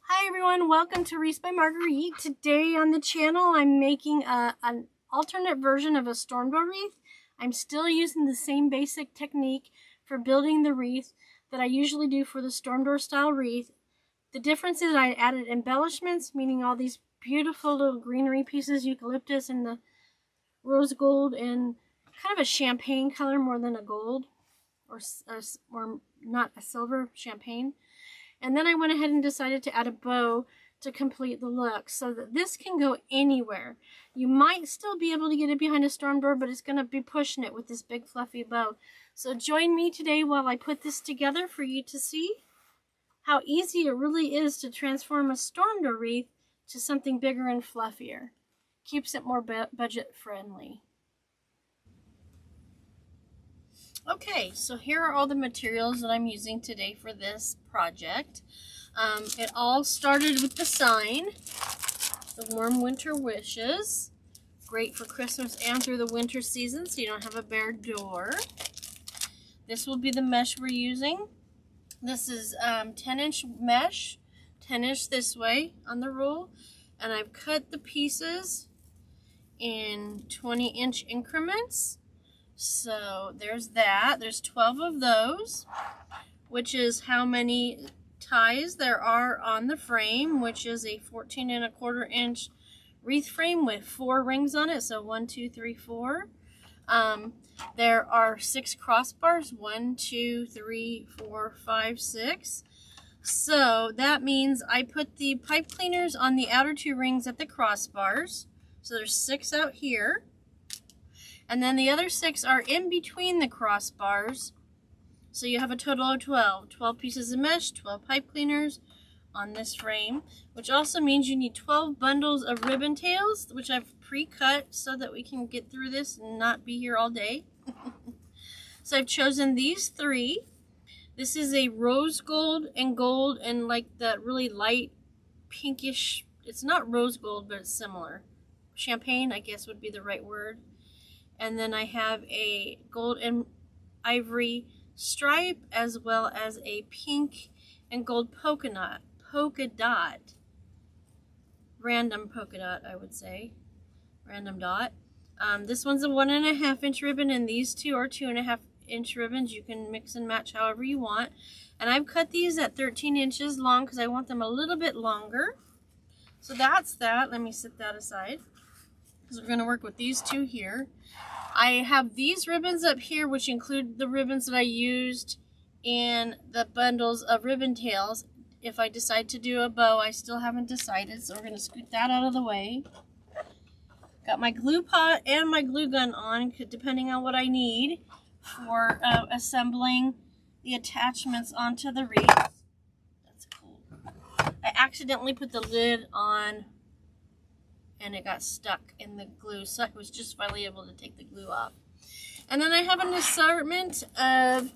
Hi everyone, welcome to Wreath by Marguerite. Today on the channel I'm making an alternate version of a storm door wreath. I'm still using the same basic technique for building the wreath that I usually do for the storm door style wreath. The difference is I added embellishments, meaning all these beautiful little greenery pieces, eucalyptus and the rose gold and kind of a champagne color more than a gold or not a silver, champagne. And then I went ahead and decided to add a bow to complete the look so that this can go anywhere. You might still be able to get it behind a storm door, but it's going to be pushing it with this big fluffy bow. So join me today while I put this together for you to see how easy it really is to transform a storm door wreath to something bigger and fluffier. Keeps it more budget friendly. Okay, so here are all the materials that I'm using today for this project. It all started with the sign, the warm winter wishes. Great for Christmas and through the winter season so you don't have a bare door. This will be the mesh we're using. This is 10-inch mesh, 10-inch this way on the rule. And I've cut the pieces in 20-inch increments. So there's that. There's 12 of those, which is how many ties there are on the frame, which is a 14¼ inch wreath frame with 4 rings on it. So 1, 2, 3, 4. There are 6 crossbars. 1, 2, 3, 4, 5, 6. So that means I put the pipe cleaners on the outer 2 rings at the crossbars. So there's 6 out here. And then the other 6 are in between the crossbars. So you have a total of 12. 12 pieces of mesh, 12 pipe cleaners on this frame, which also means you need 12 bundles of ribbon tails, which I've pre-cut so that we can get through this and not be here all day. So I've chosen these 3. This is a rose gold and like that really light pinkish, it's not rose gold, but it's similar. Champagne, I guess would be the right word. And then I have a gold and ivory stripe as well as a pink and gold polka dot. Random polka dot, I would say. Random dot. This one's a 1½ inch ribbon and these 2 are 2½ inch ribbons. You can mix and match however you want. And I've cut these at 13 inches long because I want them a little bit longer. So that's that. Let me set that aside, because we're going to work with these 2 here. I have these ribbons up here, which include the ribbons that I used in the bundles of ribbon tails. If I decide to do a bow, I still haven't decided, so we're going to scoot that out of the way. Got my glue pot and my glue gun on, depending on what I need for assembling the attachments onto the wreath. That's cool. I accidentally put the lid on and it got stuck in the glue, so I was just finally able to take the glue off. And then I have an assortment of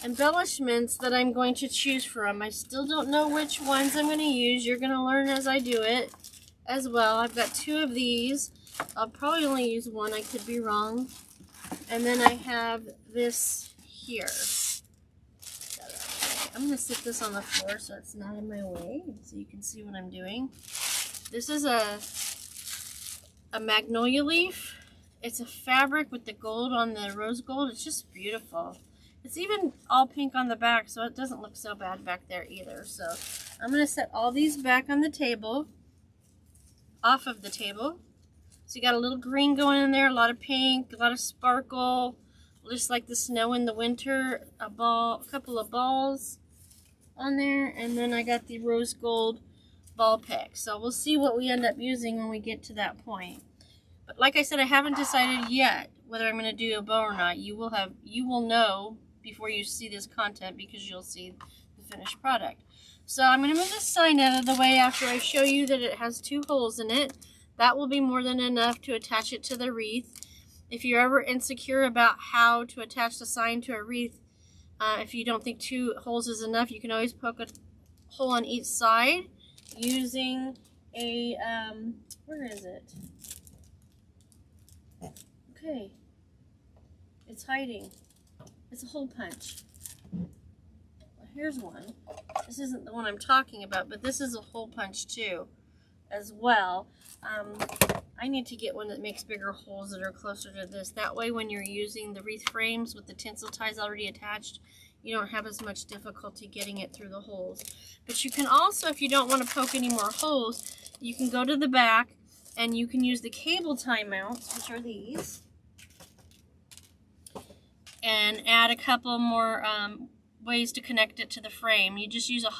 embellishments that I'm going to choose from. I still don't know which ones I'm going to use. You're going to learn as I do it as well. I've got 2 of these. I'll probably only use 1. I could be wrong. And then I have this here. I'm going to sit this on the floor so it's not in my way, so you can see what I'm doing. This is a magnolia leaf. It's a fabric with the gold on the rose gold. It's just beautiful. It's even all pink on the back, so it doesn't look so bad back there either. So I'm going to set all these back on the table, off of the table. So you got a little green going in there, a lot of pink, a lot of sparkle, just like the snow in the winter, a couple of balls on there, and then I got the rose gold ball pick. So we'll see what we end up using when we get to that point. But like I said, I haven't decided yet whether I'm going to do a bow or not. You will know before you see this content, because you'll see the finished product. So I'm going to move this sign out of the way after I show you that it has 2 holes in it. That will be more than enough to attach it to the wreath. If you're ever insecure about how to attach the sign to a wreath, if you don't think 2 holes is enough, you can always poke a hole on each side using a, where is it? Okay, it's hiding. It's a hole punch. here's one. This isn't the one I'm talking about, but this is a hole punch too, as well. I need to get one that makes bigger holes that are closer to this. That way when you're using the wreath frames with the tinsel ties already attached, you don't have as much difficulty getting it through the holes. But you can also, if you don't want to poke any more holes, you can go to the back and you can use the cable tie mounts, which are these, and add a couple more ways to connect it to the frame. You just use a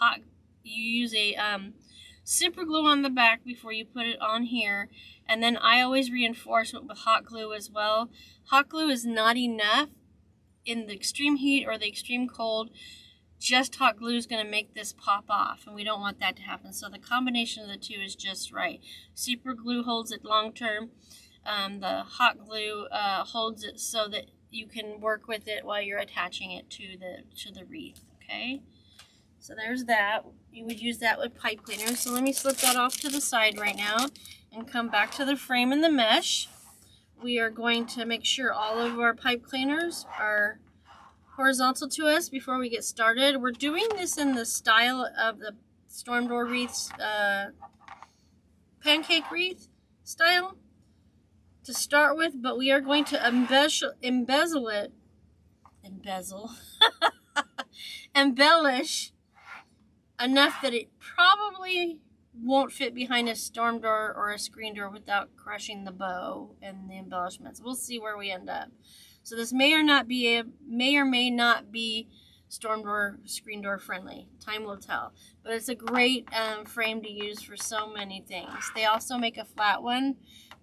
super glue on the back before you put it on here, and then I always reinforce it with hot glue as well. Hot glue is not enough in the extreme heat or the extreme cold. Just hot glue is going to make this pop off, and we don't want that to happen. So the combination of the two is just right. Super glue holds it long term. The hot glue holds it so that you can work with it while you're attaching it to the wreath. Okay, so there's that. You would use that with pipe cleaners. So let me slip that off to the side right now and come back to the frame and the mesh. We are going to make sure all of our pipe cleaners are horizontal to us before we get started. We're doing this in the style of the storm door wreaths, pancake wreath style to start with, but we are going to embellish enough that it probably won't fit behind a storm door or a screen door without crushing the bow and the embellishments. We'll see where we end up. So this may or may not be storm door, screen door friendly. Time will tell. But it's a great frame to use for so many things. They also make a flat one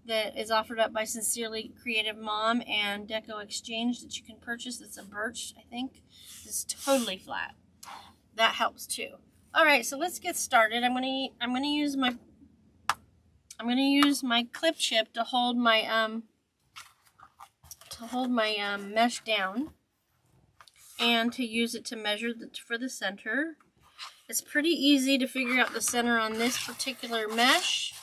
that is offered up by Sincerely Creative Mom and Deco Exchange that you can purchase. It's a birch, I think. It's totally flat. That helps too. All right, so let's get started. I'm gonna use my clip chip to hold my mesh down, and to use it to measure for the center. It's pretty easy to figure out the center on this particular mesh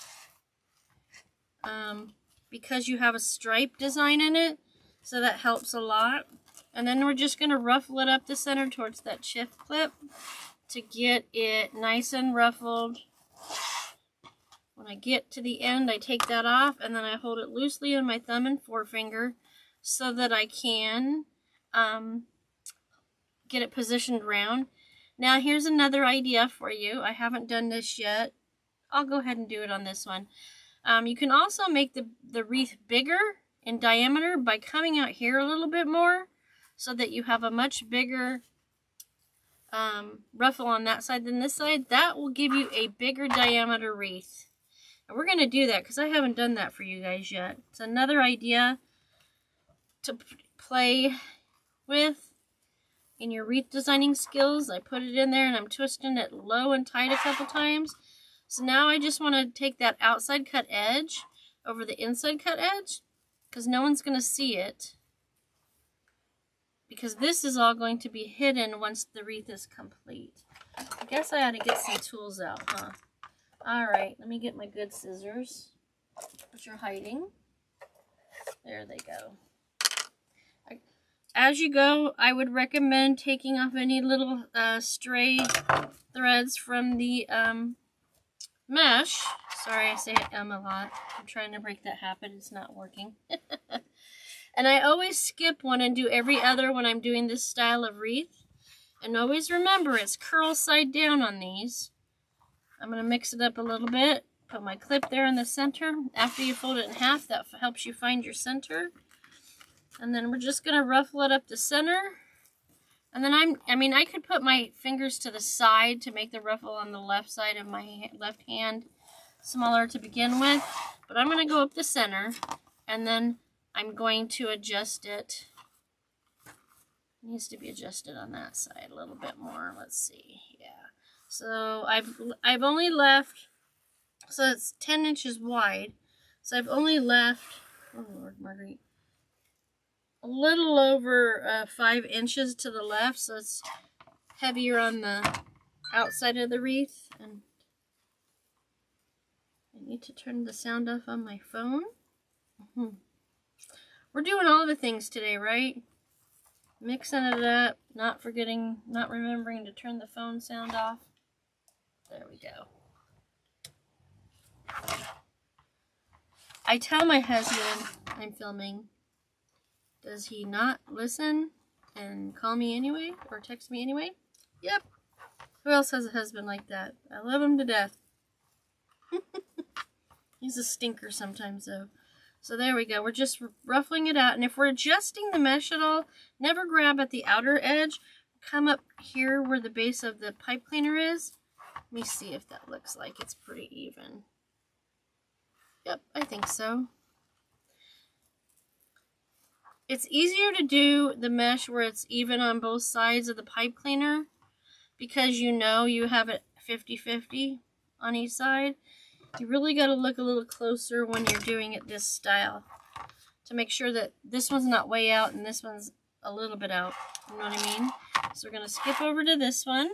because you have a stripe design in it, so that helps a lot. And then we're just going to ruffle it up the center towards that shift clip to get it nice and ruffled. When I get to the end, I take that off, and then I hold it loosely on my thumb and forefinger so that I can get it positioned round. Now here's another idea for you. I haven't done this yet. I'll go ahead and do it on this one. You can also make the wreath bigger in diameter by coming out here a little bit more so that you have a much bigger ruffle on that side than this side. That will give you a bigger diameter wreath. And we're going to do that because I haven't done that for you guys yet. It's another idea to play with in your wreath designing skills. I put it in there and I'm twisting it low and tight a couple times. So now I just want to take that outside cut edge over the inside cut edge because no one's going to see it, because this is all going to be hidden once the wreath is complete. I guess I ought to get some tools out, huh? Alright, let me get my good scissors, which are hiding. There they go. As you go, I would recommend taking off any little stray threads from the mesh. Sorry, I say a lot. I'm trying to break that habit. It's not working. And I always skip one and do every other when I'm doing this style of wreath. And always remember, it's curl side down on these. I'm going to mix it up a little bit. Put my clip there in the center. After you fold it in half, that helps you find your center. And then we're just going to ruffle it up the center. And then I could put my fingers to the side to make the ruffle on the left side of my left hand smaller to begin with. But I'm going to go up the center, and then I'm going to adjust it. It needs to be adjusted on that side a little bit more. Let's see. Yeah. So I've only left, so it's 10 inches wide. So I've only left, oh Lord, Marguerite, a little over 5 inches to the left, so it's heavier on the outside of the wreath. And I need to turn the sound off on my phone. We're doing all the things today, right? Mixing it up, not remembering to turn the phone sound off. There we go. I tell my husband I'm filming. Does he not listen and call me anyway or text me anyway? Yep. Who else has a husband like that? I love him to death. He's a stinker sometimes though. So there we go. We're just ruffling it out. And if we're adjusting the mesh at all, never grab at the outer edge. Come up here where the base of the pipe cleaner is. Let me see if that looks like it's pretty even. Yep, I think so. It's easier to do the mesh where it's even on both sides of the pipe cleaner because you know you have it 50-50 on each side. You really got to look a little closer when you're doing it this style to make sure that this one's not way out and this one's a little bit out. You know what I mean? So we're going to skip over to this one.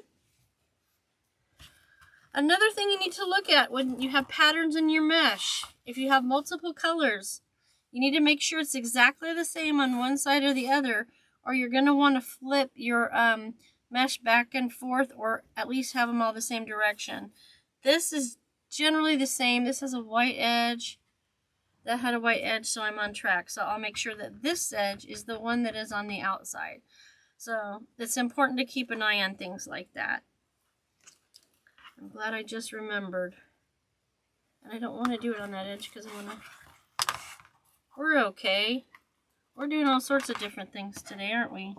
Another thing you need to look at when you have patterns in your mesh, if you have multiple colors, you need to make sure it's exactly the same on one side or the other, or you're going to want to flip your mesh back and forth, or at least have them all the same direction. This is generally the same. This has a white edge. That had a white edge, so I'm on track. So I'll make sure that this edge is the one that is on the outside. So it's important to keep an eye on things like that. I'm glad I just remembered. And I don't want to do it on that edge because I want to... We're okay. We're doing all sorts of different things today, aren't we?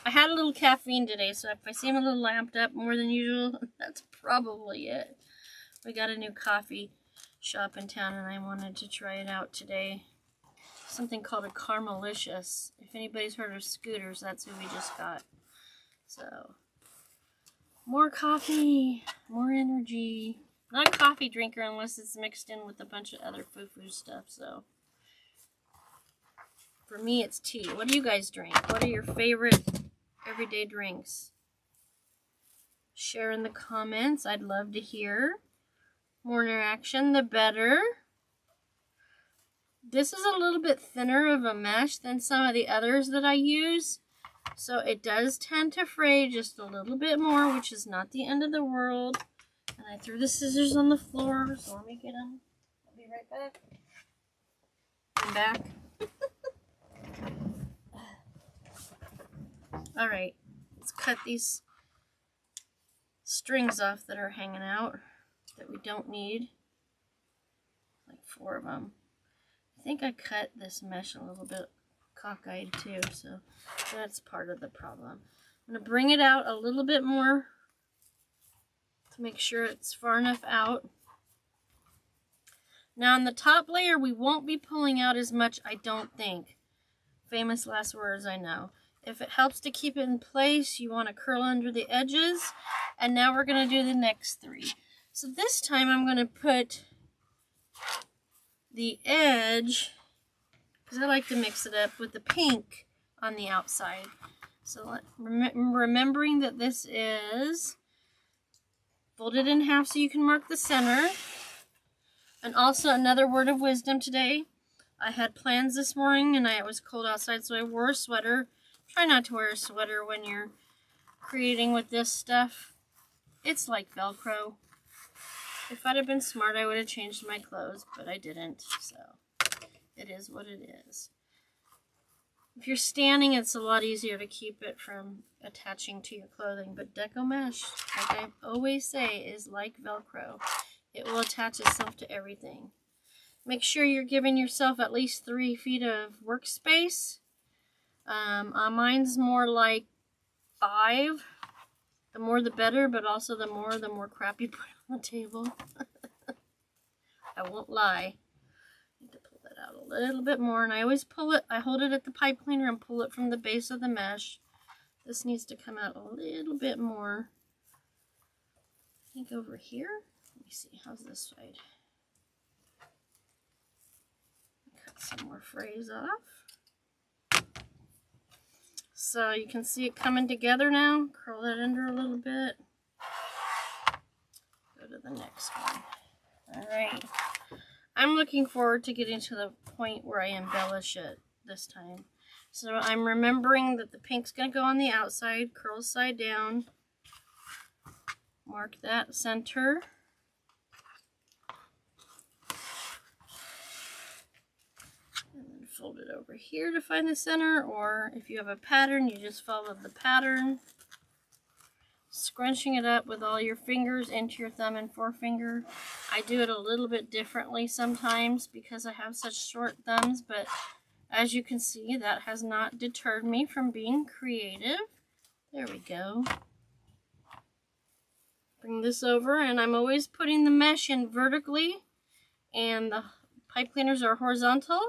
I had a little caffeine today, so if I seem a little lamped up more than usual, that's probably it. We got a new coffee shop in town, and I wanted to try it out today. Something called a Caramelicious. If anybody's heard of Scooters, that's who we just got. So, more coffee, more energy. Not a coffee drinker unless it's mixed in with a bunch of other foo-foo stuff, so. For me, it's tea. What do you guys drink? What are your favorite everyday drinks? Share in the comments. I'd love to hear. More interaction, the better. This is a little bit thinner of a mesh than some of the others that I use. So it does tend to fray just a little bit more, which is not the end of the world. And I threw the scissors on the floor, so let me get them. I'll be right back. I'm back. Alright, let's cut these strings off that are hanging out that we don't need. Like 4 of them. I think I cut this mesh a little bit cockeyed too, so that's part of the problem. I'm going to bring it out a little bit more to make sure it's far enough out. Now on the top layer we won't be pulling out as much, I don't think. Famous last words, I know. If it helps to keep it in place, you want to curl under the edges. And now we're going to do the next 3. So this time I'm going to put the edge, because I like to mix it up, with the pink on the outside. So remembering that this is folded in half so you can mark the center. And also another word of wisdom today. I had plans this morning and it was cold outside, so I wore a sweater. Try not to wear a sweater when you're creating with this stuff. It's like Velcro. If I'd have been smart, I would have changed my clothes, but I didn't, so it is what it is. If you're standing, it's a lot easier to keep it from attaching to your clothing, but deco mesh, like I always say, is like Velcro. It will attach itself to everything. Make sure you're giving yourself at least 3 feet of workspace. Mine's more like 5. The more the better, but also the more crap you put on the table. I won't lie. I need to pull that out a little bit more, and I always pull it, I hold it at the pipe cleaner and pull it from the base of the mesh. This needs to come out a little bit more. I think over here. Let me see, how's this side? Cut some more frays off. So you can see it coming together now. Curl that under a little bit. Go to the next one. Alright. I'm looking forward to getting to the point where I embellish it this time. So I'm remembering that the pink's going to go on the outside, curl side down. Mark that center. And then fold it over here to find the center, or if you have a pattern, you just follow the pattern. Scrunching it up with all your fingers into your thumb and forefinger. I do it a little bit differently sometimes because I have such short thumbs, but as you can see, that has not deterred me from being creative. There we go. Bring this over, and I'm always putting the mesh in vertically, and the pipe cleaners are horizontal,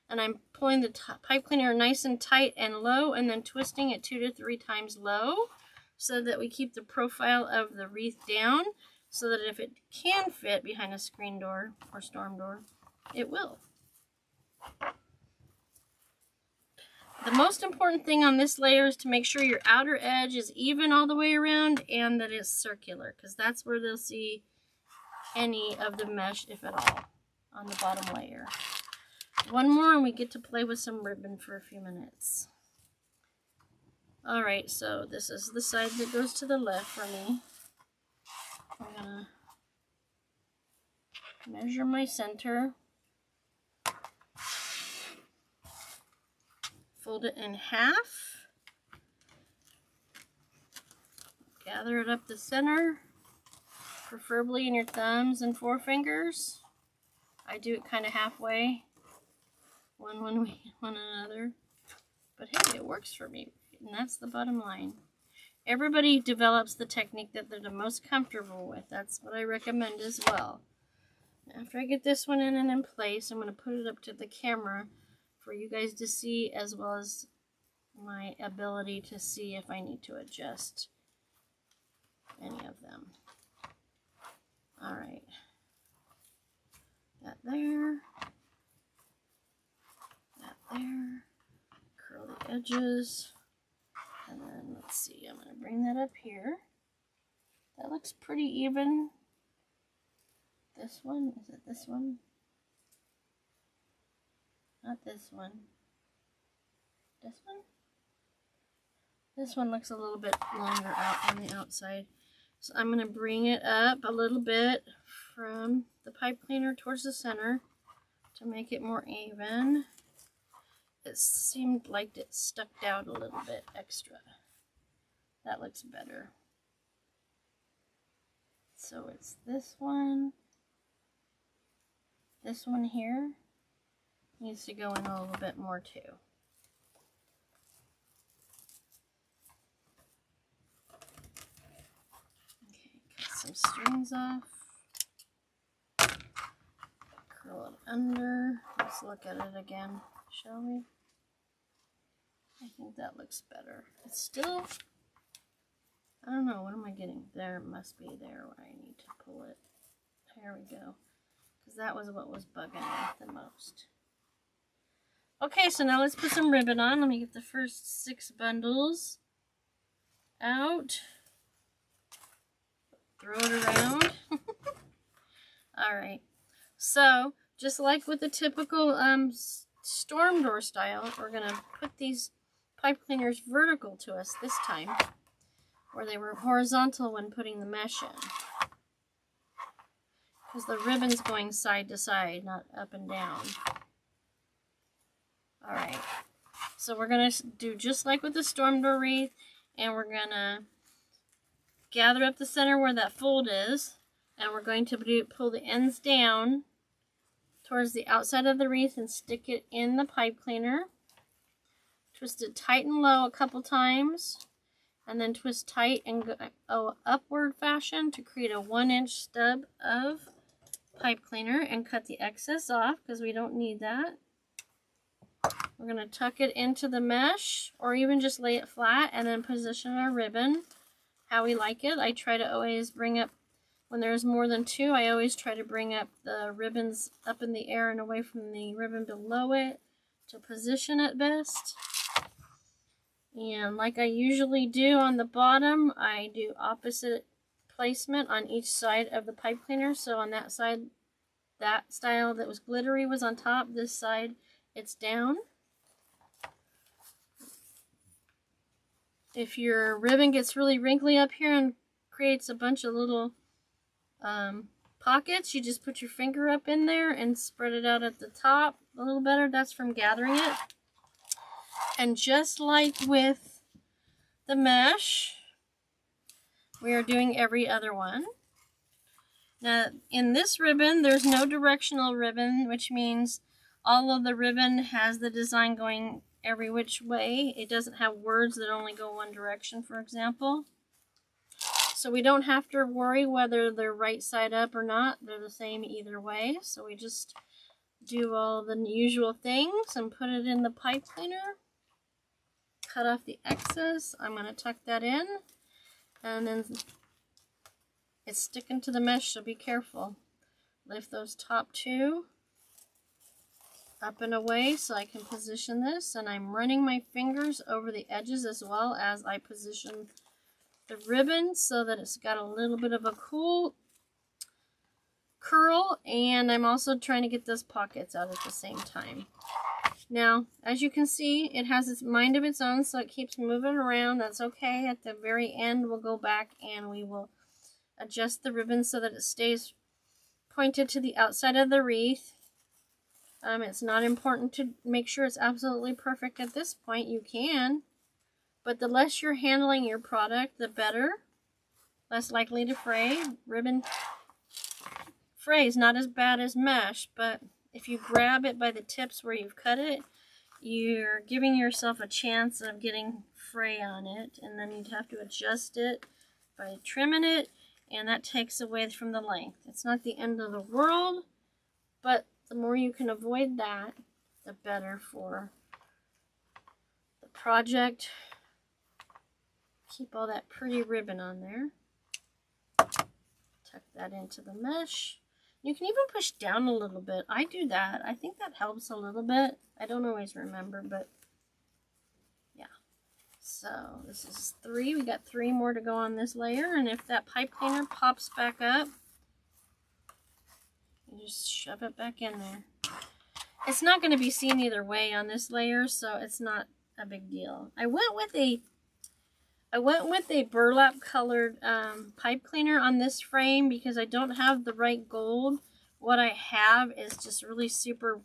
and I'm pulling the pipe cleaner nice and tight and low, and then twisting it 2 to 3 times low, so that we keep the profile of the wreath down, so that if it can fit behind a screen door or storm door, it will. The most important thing on this layer is to make sure your outer edge is even all the way around and that it's circular, because that's where they'll see any of the mesh, if at all, on the bottom layer. One more and we get to play with some ribbon for a few minutes. Alright, so this is the side that goes to the left for me. I'm going to measure my center. Fold it in half. Gather it up the center, preferably in your thumbs and forefingers. I do it kind of halfway, one another. But hey, it works for me. And that's the bottom line. Everybody develops the technique that they're the most comfortable with. That's what I recommend as well. After I get this one in and in place, I'm going to put it up to the camera for you guys to see, as well as my ability to see if I need to adjust any of them. Alright. That there. That there. Curl the edges. And then, let's see, I'm going to bring that up here. That looks pretty even. This one, is it this one? Not this one. This one? This one looks a little bit longer out on the outside. So I'm going to bring it up a little bit from the pipe cleaner towards the center to make it more even. It seemed like it stuck out a little bit extra. That looks better. So it's this one here needs to go in a little bit more too. Okay, cut some strings off. Curl it under. Let's look at it again, shall we? I think that looks better. It's still, I don't know, what am I getting? There it must be there where I need to pull it. There we go. Because that was what was bugging me the most. Okay, so now let's put some ribbon on. Let me get the first 6 bundles out. Throw it around. Alright, so just like with the typical storm door style, we're going to put these pipe cleaners vertical to us this time, where they were horizontal when putting the mesh in. Because the ribbon's going side to side, not up and down. Alright, so we're going to do just like with the storm door wreath, and we're going to gather up the center where that fold is, and we're going to pull the ends down towards the outside of the wreath and stick it in the pipe cleaner. Twist it tight and low a couple times, and then twist tight and go upward fashion to create a 1-inch stub of pipe cleaner, and cut the excess off because we don't need that. We're going to tuck it into the mesh, or even just lay it flat and then position our ribbon how we like it. I try to always bring up, when there's more than 2, I always try to bring up the ribbons up in the air and away from the ribbon below it to position it best. And like I usually do on the bottom, I do opposite placement on each side of the pipe cleaner. So on that side, that style that was glittery was on top. This side, it's down. If your ribbon gets really wrinkly up here and creates a bunch of little pockets, you just put your finger up in there and spread it out at the top a little better. That's from gathering it. And just like with the mesh, we are doing every other one. Now, in this ribbon, there's no directional ribbon, which means all of the ribbon has the design going every which way. It doesn't have words that only go one direction, for example. So we don't have to worry whether they're right side up or not. They're the same either way. So we just do all the usual things and put it in the pipe cleaner. Cut off the excess. I'm going to tuck that in. And then it's sticking to the mesh, so be careful. Lift those top two up and away so I can position this. And I'm running my fingers over the edges as well as I position the ribbon so that it's got a little bit of a cool curl. And I'm also trying to get those pockets out at the same time. Now, as you can see, it has its mind of its own, so it keeps moving around. That's okay. At the very end, we'll go back and we will adjust the ribbon so that it stays pointed to the outside of the wreath. It's not important to make sure it's absolutely perfect at this point. You can, but the less you're handling your product, the better. Less likely to fray. Ribbon frays not as bad as mesh, but if you grab it by the tips where you've cut it, you're giving yourself a chance of getting fray on it, and then you'd have to adjust it by trimming it, and that takes away from the length. It's not the end of the world, but the more you can avoid that, the better for the project. Keep all that pretty ribbon on there. Tuck that into the mesh. You can even push down a little bit. I do that. I think that helps a little bit. I don't always remember, but yeah. So this is 3. We got 3 more to go on this layer. And if that pipe cleaner pops back up, you just shove it back in there. It's not going to be seen either way on this layer, so it's not a big deal. I went with a burlap colored pipe cleaner on this frame because I don't have the right gold. What I have is just really super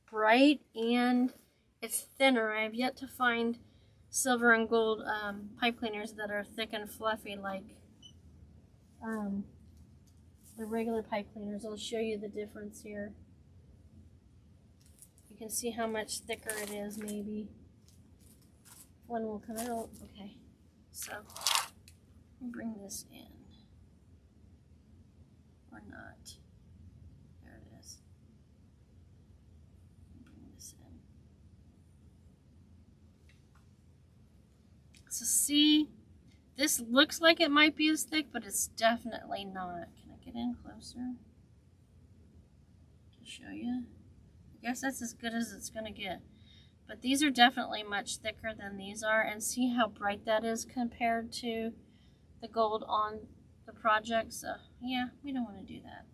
bright and it's thinner. I have yet to find silver and gold pipe cleaners that are thick and fluffy like the regular pipe cleaners. I'll show you the difference here. You can see how much thicker it is maybe. One will come out. Okay, so bring this in. Or not. There it is. Bring this in. So see, this looks like it might be as thick, but it's definitely not. Can I get in closer to show you? I guess that's as good as it's going to get. But these are definitely much thicker than these are. And see how bright that is compared to the gold on the project. So yeah, we don't want to do that.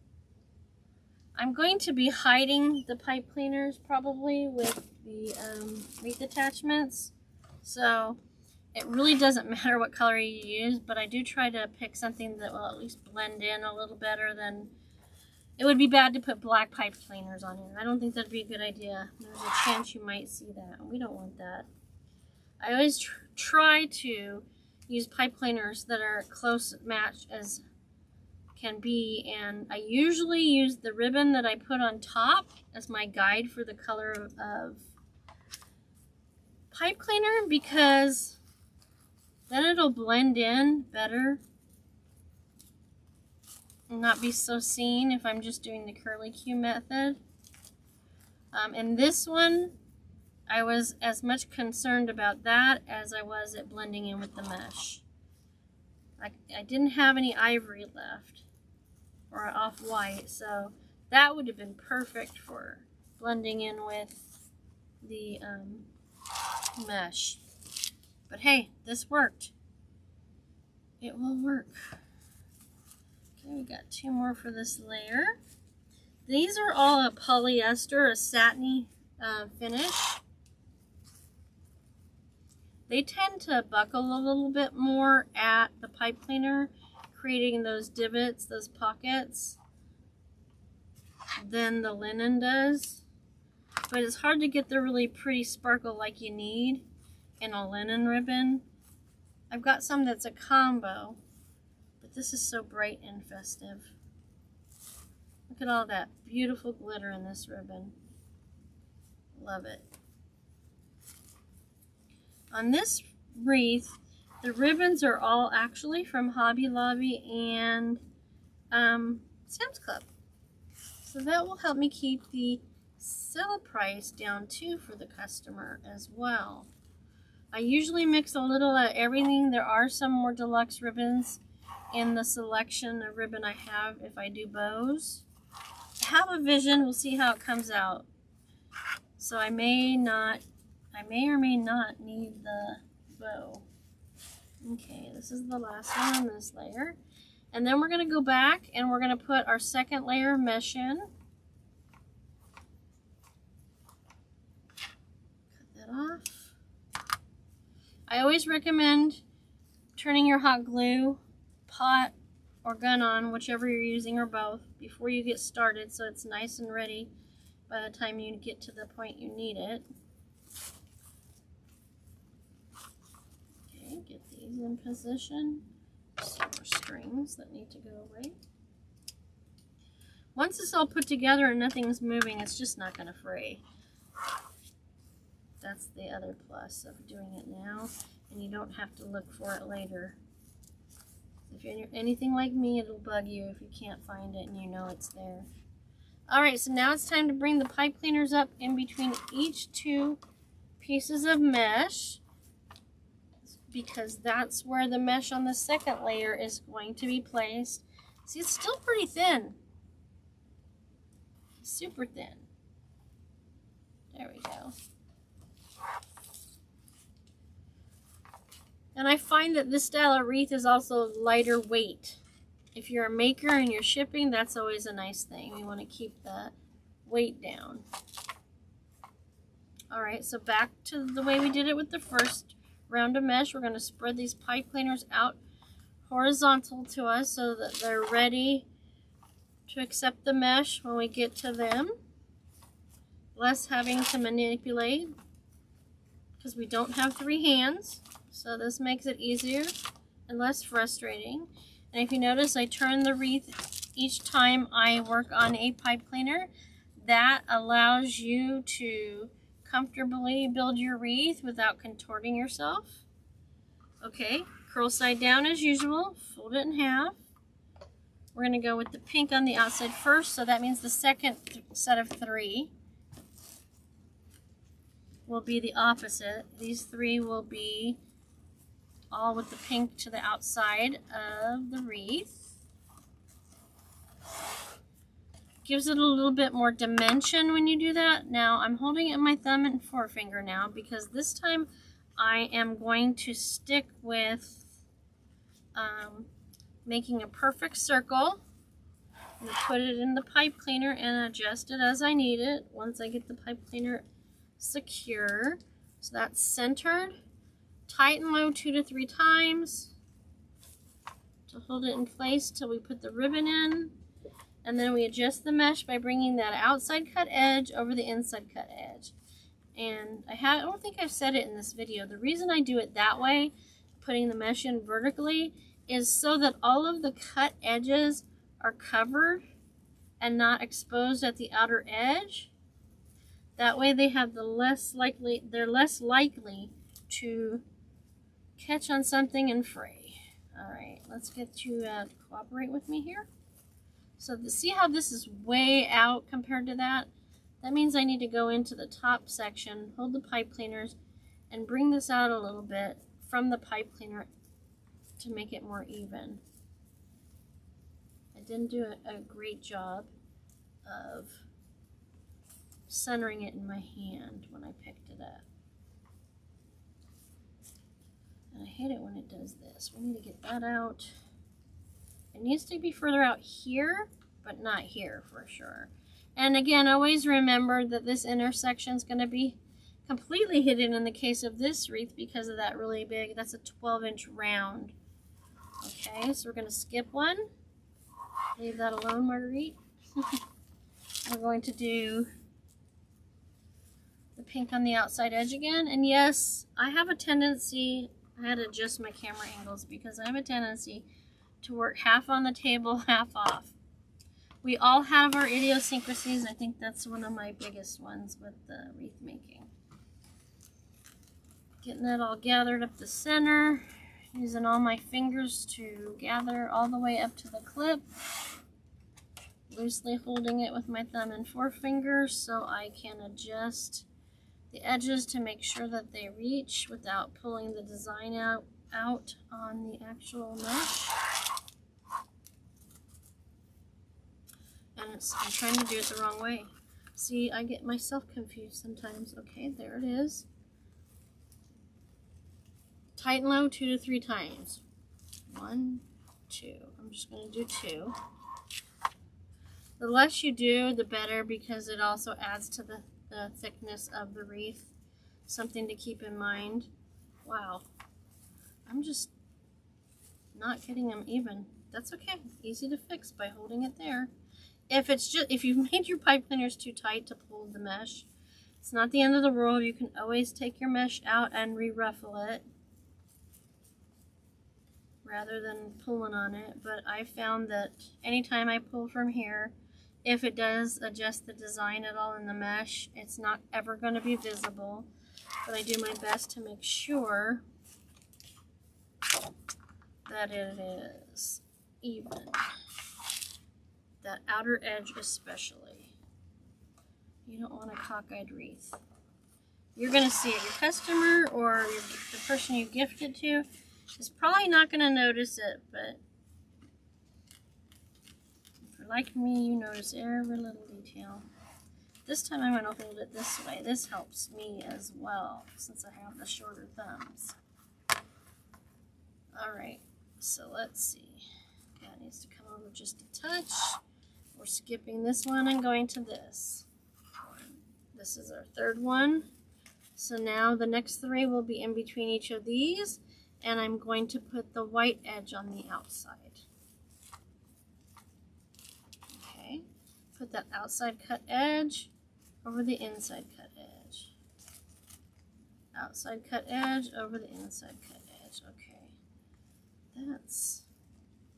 I'm going to be hiding the pipe cleaners probably with the wreath attachments. So it really doesn't matter what color you use. But I do try to pick something that will at least blend in a little better than... It would be bad to put black pipe cleaners on here. I don't think that'd be a good idea. There's a chance you might see that. We don't want that. I always try to use pipe cleaners that are close match as can be. And I usually use the ribbon that I put on top as my guide for the color of pipe cleaner because then it'll blend in better. Not be so seen if I'm just doing the curly Q method. In this one, I was as much concerned about that as I was at blending in with the mesh. I didn't have any ivory left or off-white, so that would have been perfect for blending in with the mesh. But hey, this worked. It will work. Okay, we got 2 more for this layer. These are all a polyester, a satiny finish. they tend to buckle a little bit more at the pipe cleaner, creating those divots, those pockets, than the linen does. But it's hard to get the really pretty sparkle like you need in a linen ribbon. I've got some that's a combo, but this is so bright and festive. Look at all that beautiful glitter in this ribbon. Love it. On this wreath, the ribbons are all actually from Hobby Lobby and Sam's Club. So that will help me keep the sale price down too for the customer as well. I usually mix a little of everything. There are some more deluxe ribbons in the selection of ribbon I have if I do bows. I have a vision. We'll see how it comes out. So I may or may not need the bow. Okay, this is the last one on this layer. And then we're going to go back and we're going to put our second layer of mesh in. Cut that off. I always recommend turning your hot glue pot or gun on, whichever you're using, or both, before you get started so it's nice and ready by the time you get to the point you need it. Okay, get these in position. Some more strings that need to go away. Once it's all put together and nothing's moving, it's just not going to fray. That's the other plus of doing it now, and you don't have to look for it later. If you're anything like me, it'll bug you if you can't find it and you know it's there. Alright, so now it's time to bring the pipe cleaners up in between each two pieces of mesh, because that's where the mesh on the second layer is going to be placed. See, it's still pretty thin. Super thin. There we go. And I find that this style of wreath is also lighter weight. If you're a maker and you're shipping, that's always a nice thing. You want to keep the weight down. Alright, so back to the way we did it with the first round of mesh. We're going to spread these pipe cleaners out horizontal to us so that they're ready to accept the mesh when we get to them. Less having to manipulate, because we don't have 3 hands. So this makes it easier and less frustrating. And if you notice, I turn the wreath each time I work on a pipe cleaner. That allows you to comfortably build your wreath without contorting yourself. Okay, curl side down as usual, fold it in half. We're going to go with the pink on the outside first, so that means the second set of 3 will be the opposite. These 3 will be all with the pink to the outside of the wreath. Gives it a little bit more dimension when you do that. Now I'm holding it in my thumb and forefinger now, because this time I am going to stick with making a perfect circle. I'm going to put it in the pipe cleaner and adjust it as I need it once I get the pipe cleaner secure. So that's centered. Tight and low 2 to 3 times to hold it in place till we put the ribbon in. And then we adjust the mesh by bringing that outside cut edge over the inside cut edge. And I don't think I've said it in this video. The reason I do it that way, putting the mesh in vertically, is so that all of the cut edges are covered and not exposed at the outer edge. That way they're less likely to catch on something and fray. Alright, let's get you to cooperate with me here. So see how this is way out compared to that? That means I need to go into the top section, hold the pipe cleaners, and bring this out a little bit from the pipe cleaner to make it more even. I didn't do a great job of centering it in my hand when I picked it up. And I hate it when it does this. We need to get that out. It needs to be further out here, but not here for sure. And again, always remember that this intersection is going to be completely hidden in the case of this wreath because of that really big, that's a 12-inch round. Okay, so we're going to skip one. Leave that alone, Marguerite. We're going to do the pink on the outside edge again. And yes, I have a tendency, I had to adjust my camera angles because I have a tendency to work half on the table, half off. We all have our idiosyncrasies. I think that's one of my biggest ones with the wreath making. Getting that all gathered up the center. Using all my fingers to gather all the way up to the clip. Loosely holding it with my thumb and forefinger so I can adjust the edges to make sure that they reach without pulling the design out on the actual mesh. And I'm trying to do it the wrong way. See, I get myself confused sometimes. Okay, there it is. Tight and low 2 to 3 times. 1, 2. I'm just going to do 2. The less you do, the better, because it also adds to the thickness of the wreath. Something to keep in mind. Wow. I'm just not getting them even. That's okay. Easy to fix by holding it there. If you've made your pipe cleaners too tight to pull the mesh, it's not the end of the world. You can always take your mesh out and re-ruffle it rather than pulling on it. But I found that anytime I pull from here, if it does adjust the design at all in the mesh, it's not ever going to be visible. But I do my best to make sure that it is even. That outer edge especially. You don't want a cockeyed wreath. You're going to see it. Your customer or the person you gift it to is probably not going to notice it, but if you're like me, you notice every little detail. This time I'm going to hold it this way. This helps me as well, since I have the shorter thumbs. Alright, so let's see. That needs to come over just a touch. We're skipping this one and going to this. This is our third one. So now the next 3 will be in between each of these, and I'm going to put the white edge on the outside. Okay, put that outside cut edge over the inside cut edge. Outside cut edge over the inside cut edge. Okay, that's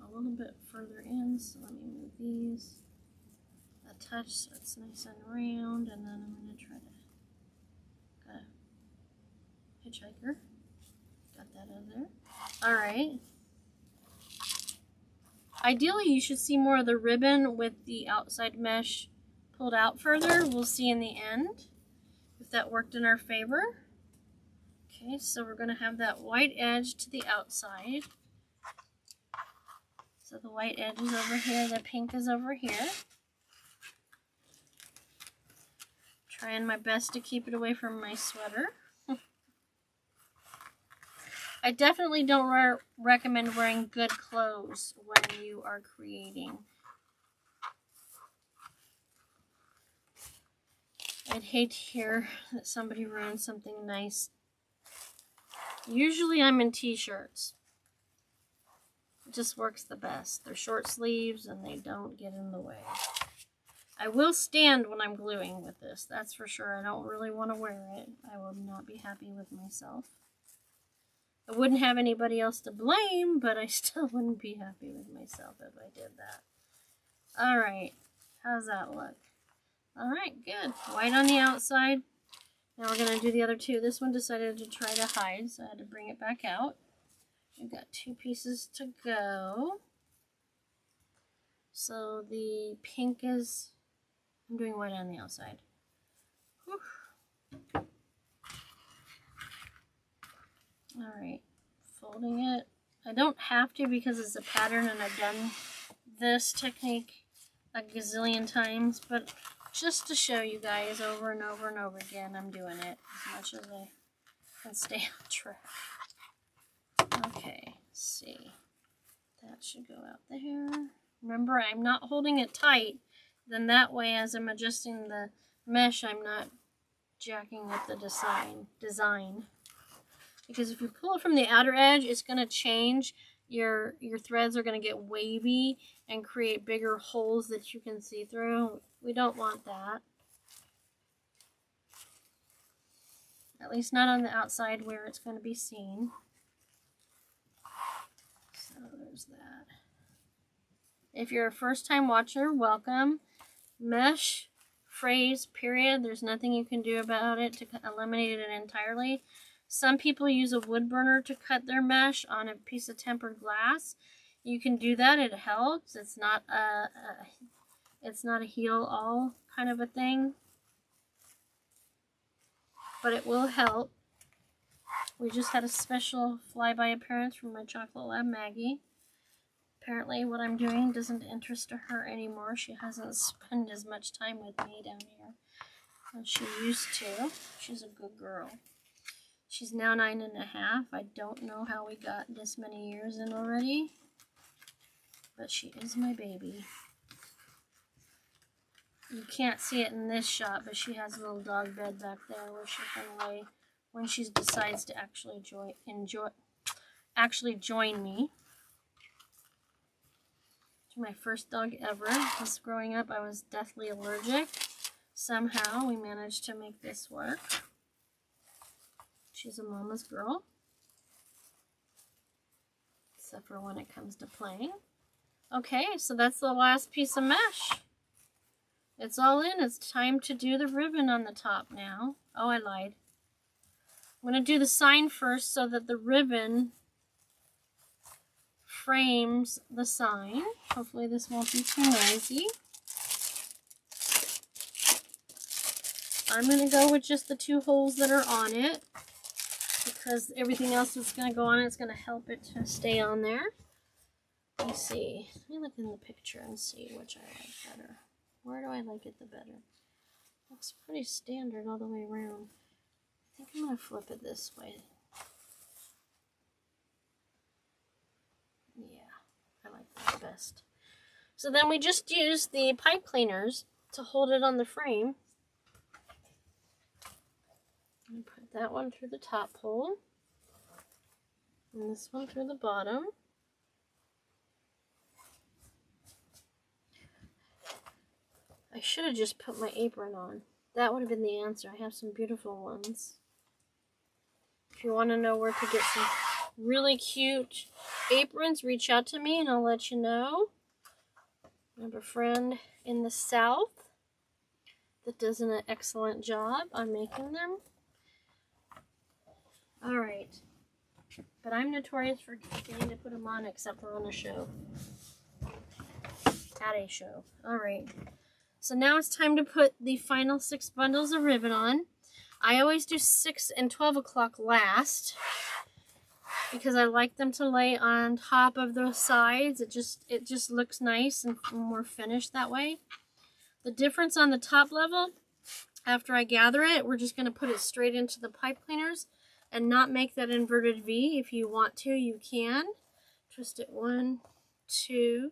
a little bit further in, so let me move these a touch so it's nice and round, and then I'm going to try to got a hitchhiker. Got that out there. Alright. Ideally, you should see more of the ribbon with the outside mesh pulled out further. We'll see in the end if that worked in our favor. Okay, so we're going to have that white edge to the outside. So the white edge is over here, the pink is over here. Trying my best to keep it away from my sweater. I definitely don't recommend wearing good clothes when you are creating. I'd hate to hear that somebody ruined something nice. Usually I'm in t-shirts. It just works the best. They're short sleeves and they don't get in the way. I will stand when I'm gluing with this, that's for sure. I don't really want to wear it. I will not be happy with myself. I wouldn't have anybody else to blame, but I still wouldn't be happy with myself if I did that. Alright, how's that look? Alright, good. White on the outside. Now we're going to do the other 2. This one decided to try to hide, so I had to bring it back out. We've got 2 pieces to go. So the pink is, I'm doing white on the outside. Whew. Alright, folding it. I don't have to because it's a pattern and I've done this technique a gazillion times, but just to show you guys over and over and over again, I'm doing it as much as I can stay on track. Okay, let's see. That should go out there. Remember, I'm not holding it tight. Then that way, as I'm adjusting the mesh, I'm not jacking up the design. Because if you pull it from the outer edge, it's going to change. Your threads are going to get wavy and create bigger holes that you can see through. We don't want that. At least not on the outside where it's going to be seen. So there's that. If you're a first-time watcher, welcome. Mesh, phrase, period. There's nothing you can do about it to eliminate it entirely. Some people use a wood burner to cut their mesh on a piece of tempered glass. You can do that. It helps. It's not a heal-all kind of a thing, but it will help. We just had a special flyby appearance from my chocolate lab, Maggie. Apparently what I'm doing doesn't interest her anymore. She hasn't spent as much time with me down here as she used to. She's a good girl. She's now 9.5. I don't know how we got this many years in already, but she is my baby. You can't see it in this shot, but she has a little dog bed back there where she can lay when she decides to actually join me. It's my first dog ever. Because growing up, I was deathly allergic. Somehow, we managed to make this work. She's a mama's girl. Except for when it comes to playing. Okay, so that's the last piece of mesh. It's all in. It's time to do the ribbon on the top now. Oh, I lied. I'm going to do the sign first so that the ribbon frames the sign. Hopefully this won't be too noisy. I'm going to go with just the 2 holes that are on it, because everything else that's going to go on it is going to help it to stay on there. Let me see. Let me look in the picture and see which I like better. Where do I like it the better? Looks pretty standard all the way around. I think I'm going to flip it this way. Yeah, I like that best. So then we just use the pipe cleaners to hold it on the frame. And put that one through the top hole. And this one through the bottom. I should have just put my apron on. That would have been the answer. I have some beautiful ones. If you want to know where to get some really cute aprons, reach out to me and I'll let you know. I have a friend in the South that does an excellent job on making them. Alright. But I'm notorious for getting to put them on except for on a show. At a show. Alright. So now it's time to put the final 6 bundles of ribbon on. I always do 6 and 12 o'clock last because I like them to lay on top of the sides. It just looks nice and more finished that way. The difference on the top level, after I gather it, we're just going to put it straight into the pipe cleaners and not make that inverted V. If you want to, you can. Twist it 1, 2,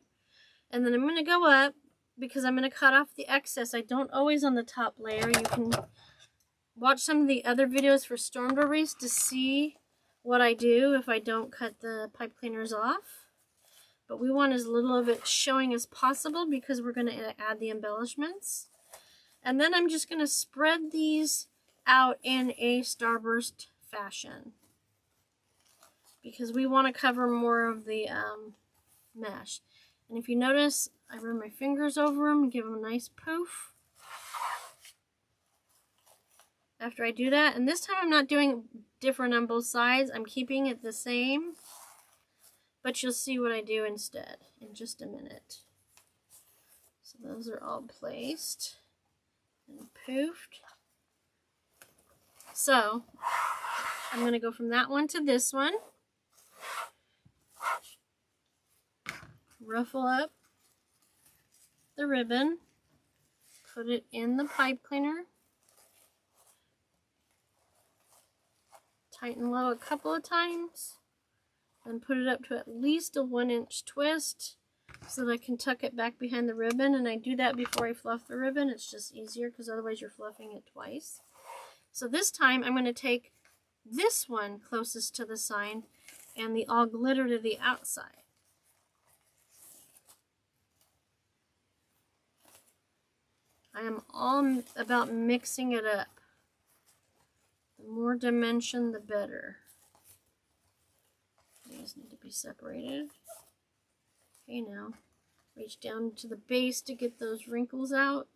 and then I'm going to go up because I'm going to cut off the excess. I don't always on the top layer. You can watch some of the other videos for storm door wreaths to see what I do if I don't cut the pipe cleaners off. But we want as little of it showing as possible because we're going to add the embellishments. And then I'm just going to spread these out in a starburst fashion because we want to cover more of the mesh. And if you notice, I run my fingers over them and give them a nice poof. After I do that, and this time I'm not doing different on both sides, I'm keeping it the same, but you'll see what I do instead in just a minute. So those are all placed and poofed. So I'm going to go from that one to this one. Ruffle up the ribbon, put it in the pipe cleaner, tighten low a couple of times, and put it up to at least a 1-inch twist so that I can tuck it back behind the ribbon. And I do that before I fluff the ribbon. It's just easier because otherwise you're fluffing it twice. So this time I'm going to take this one closest to the sign and the all glitter to the outside. I am all about mixing it up. The more dimension, the better. These need to be separated. Okay, now reach down to the base to get those wrinkles out.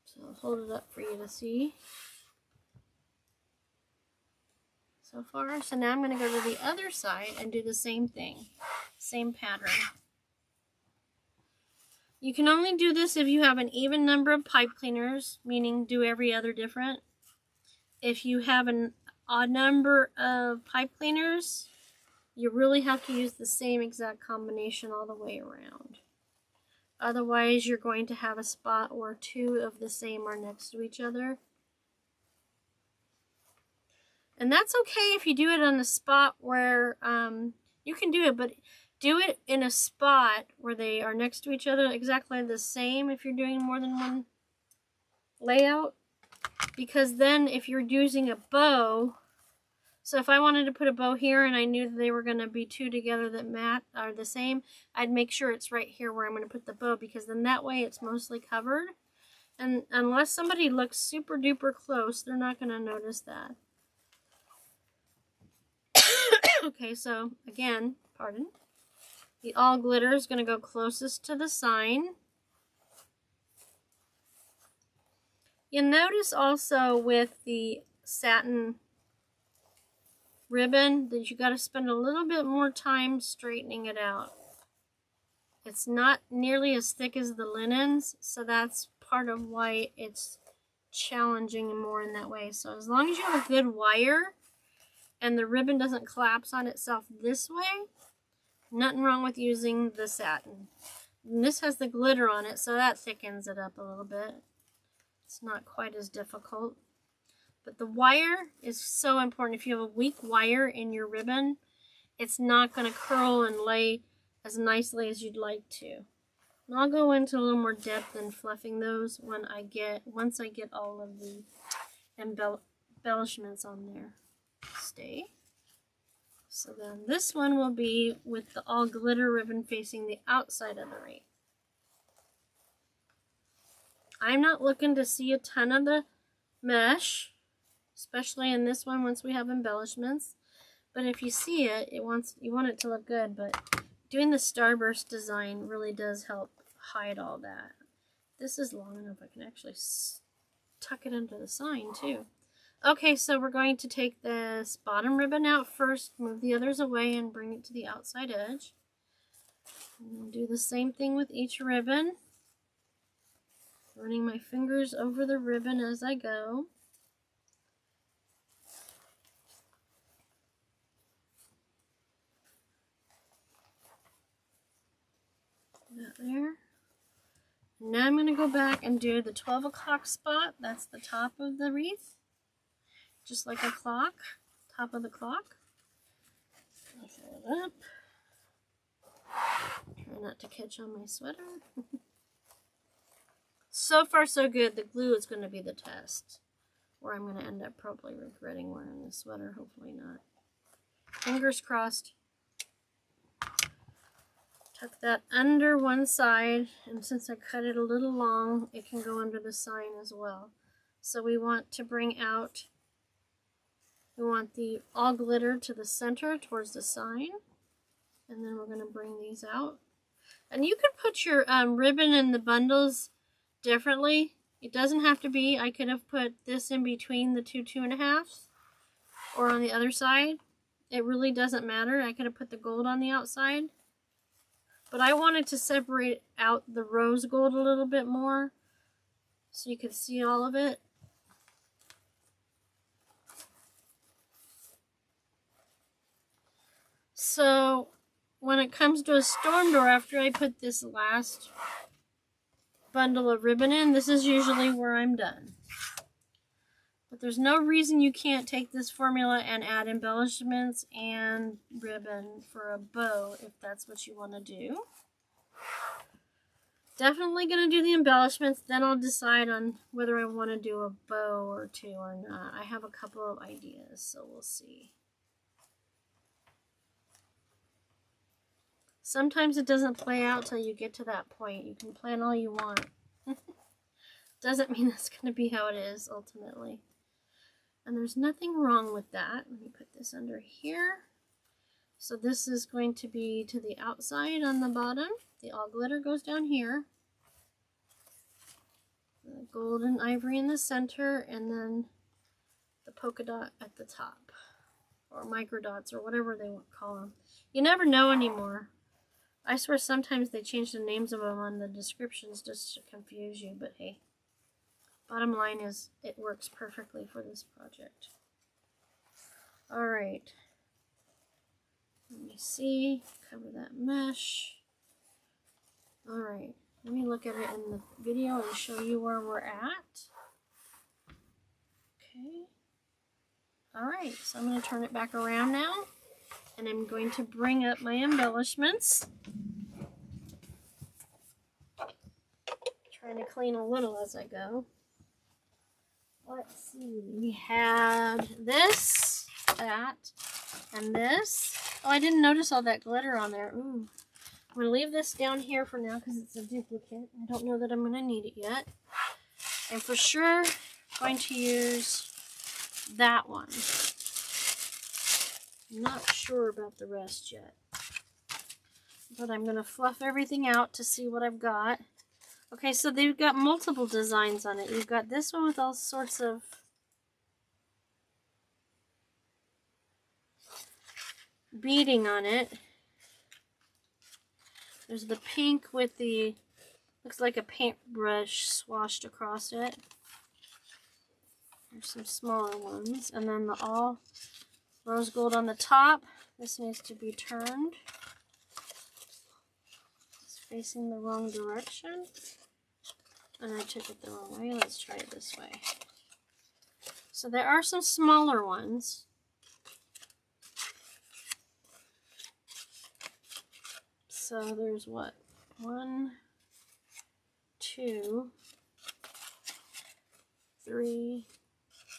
So I'll hold it up for you to see. So far. So now I'm going to go to the other side and do the same thing. Same pattern. You can only do this if you have an even number of pipe cleaners, meaning do every other different. If you have an odd number of pipe cleaners, you really have to use the same exact combination all the way around. Otherwise, you're going to have a spot where two of the same are next to each other. And that's okay if you do it on a spot where you can do it, but do it in a spot where they are next to each other exactly the same if you're doing more than one layout. Because then if you're using a bow, so if I wanted to put a bow here and I knew that they were going to be two together that are the same, I'd make sure it's right here where I'm going to put the bow, because then that way it's mostly covered. And unless somebody looks super duper close, they're not going to notice that. Okay, so again, pardon. The all glitter is going to go closest to the sign. You'll notice also with the satin ribbon that you got to spend a little bit more time straightening it out. It's not nearly as thick as the linens, so that's part of why it's challenging more in that way. So as long as you have a good wire and the ribbon doesn't collapse on itself this way, nothing wrong with using the satin. And this has the glitter on it, so that thickens it up a little bit. It's not quite as difficult. But the wire is so important. If you have a weak wire in your ribbon, it's not going to curl and lay as nicely as you'd like to. And I'll go into a little more depth in fluffing those once I get all of the embellishments on there. Stay. So then this one will be with the all glitter ribbon facing the outside of the wreath. I'm not looking to see a ton of the mesh, especially in this one once we have embellishments. But if you see it, you want it to look good. But doing the starburst design really does help hide all that. This is long enough I can actually tuck it into the sign too. Okay, so we're going to take this bottom ribbon out first, move the others away, and bring it to the outside edge. And we'll do the same thing with each ribbon. Running my fingers over the ribbon as I go. That there. Now I'm going to go back and do the 12 o'clock spot. That's the top of the wreath. Just like a clock, top of the clock. I'll fill it up. Try not to catch on my sweater. So far so good. The glue is going to be the test. Or I'm going to end up probably regretting wearing this sweater. Hopefully not. Fingers crossed. Tuck that under one side. And since I cut it a little long, it can go under the sign as well. So we want to bring out... We want the all glitter to the center towards the sign. And then we're going to bring these out. And you could put your ribbon in the bundles differently. It doesn't have to be. I could have put this in between the two 2.5s or on the other side. It really doesn't matter. I could have put the gold on the outside. But I wanted to separate out the rose gold a little bit more so you could see all of it. So when it comes to a storm door, after I put this last bundle of ribbon in, this is usually where I'm done. But there's no reason you can't take this formula and add embellishments and ribbon for a bow if that's what you want to do. Definitely going to do the embellishments, then I'll decide on whether I want to do a bow or two or not. I have a couple of ideas, so we'll see. Sometimes it doesn't play out till you get to that point. You can plan all you want. Doesn't mean that's going to be how it is ultimately. And there's nothing wrong with that. Let me put this under here. So this is going to be to the outside on the bottom. The all glitter goes down here. The golden ivory in the center, and then the polka dot at the top. Or micro dots, or whatever they call them. You never know anymore. I swear sometimes they change the names of them on the descriptions just to confuse you, but hey. Bottom line is, it works perfectly for this project. Alright. Let me see. Cover that mesh. Alright. Let me look at it in the video and show you where we're at. Okay. Alright, so I'm going to turn it back around now. And I'm going to bring up my embellishments. Trying to clean a little as I go. Let's see. We had this, that, and this. Oh, I didn't notice all that glitter on there. Ooh. I'm going to leave this down here for now because it's a duplicate. I don't know that I'm going to need it yet. I'm for sure going to use that one. I'm not sure about the rest yet. But I'm going to fluff everything out to see what I've got. Okay, so they've got multiple designs on it. You've got this one with all sorts of beading on it. There's the pink with the, looks like a paintbrush swashed across it. There's some smaller ones. And then the all rose gold on the top. This needs to be turned. It's facing the wrong direction. And I took it the wrong way. Let's try it this way. So there are some smaller ones. So there's what? 1, 2, 3,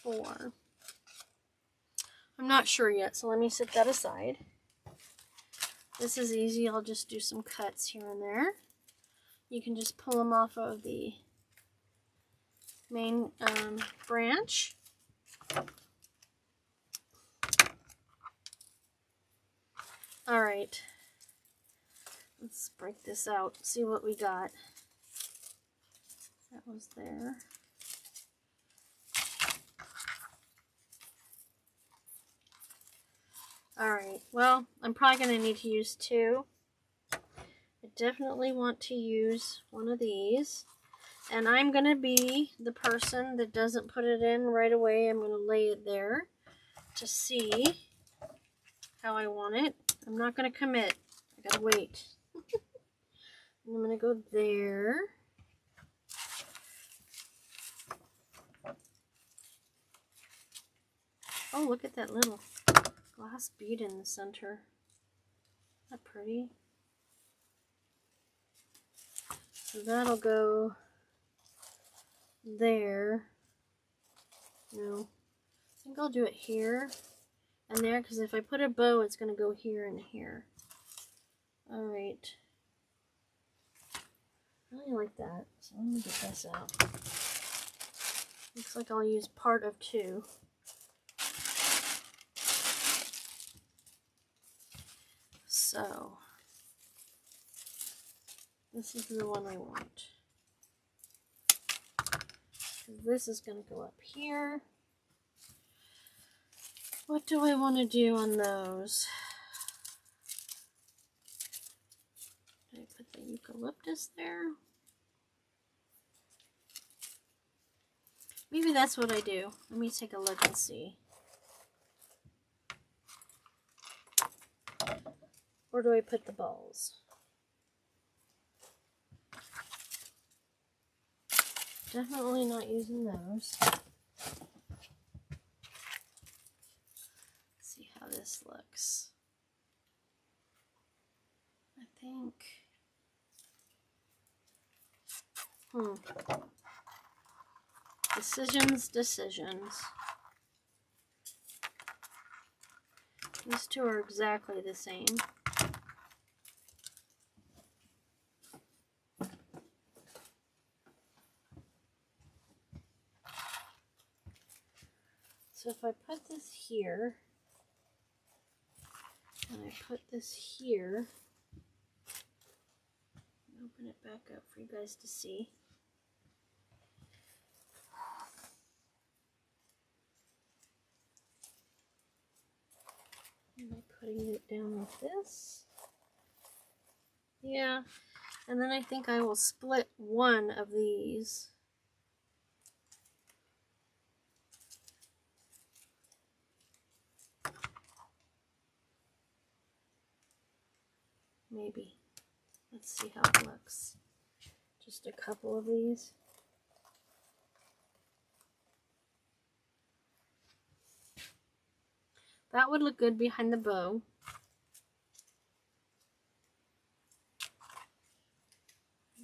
4. I'm not sure yet, so let me set that aside. This is easy. I'll just do some cuts here and there. You can just pull them off of the main branch. All right. Let's break this out, see what we got. That was there. Alright, well, I'm probably going to need to use 2. I definitely want to use one of these. And I'm going to be the person that doesn't put it in right away. I'm going to lay it there to see how I want it. I'm not going to commit. I got to wait. I'm going to go there. Oh, look at that little glass bead in the center. Isn't that pretty? So that'll go there. No, I think I'll do it here and there, because if I put a bow, it's going to go here and here. Alright. I really like that, so let me get this out. Looks like I'll use part of 2. So, this is the one I want. This is going to go up here. What do I want to do on those? Did I put the eucalyptus there? Maybe that's what I do. Let me take a look and see. Where do I put the balls? Definitely not using those. Let's see how this looks. I think Decisions, decisions. These two are exactly the same. So if I put this here, and I put this here, open it back up for you guys to see. Am I putting it down like this? Yeah, and then I think I will split one of these. Maybe. Let's see how it looks. Just a couple of these. That would look good behind the bow.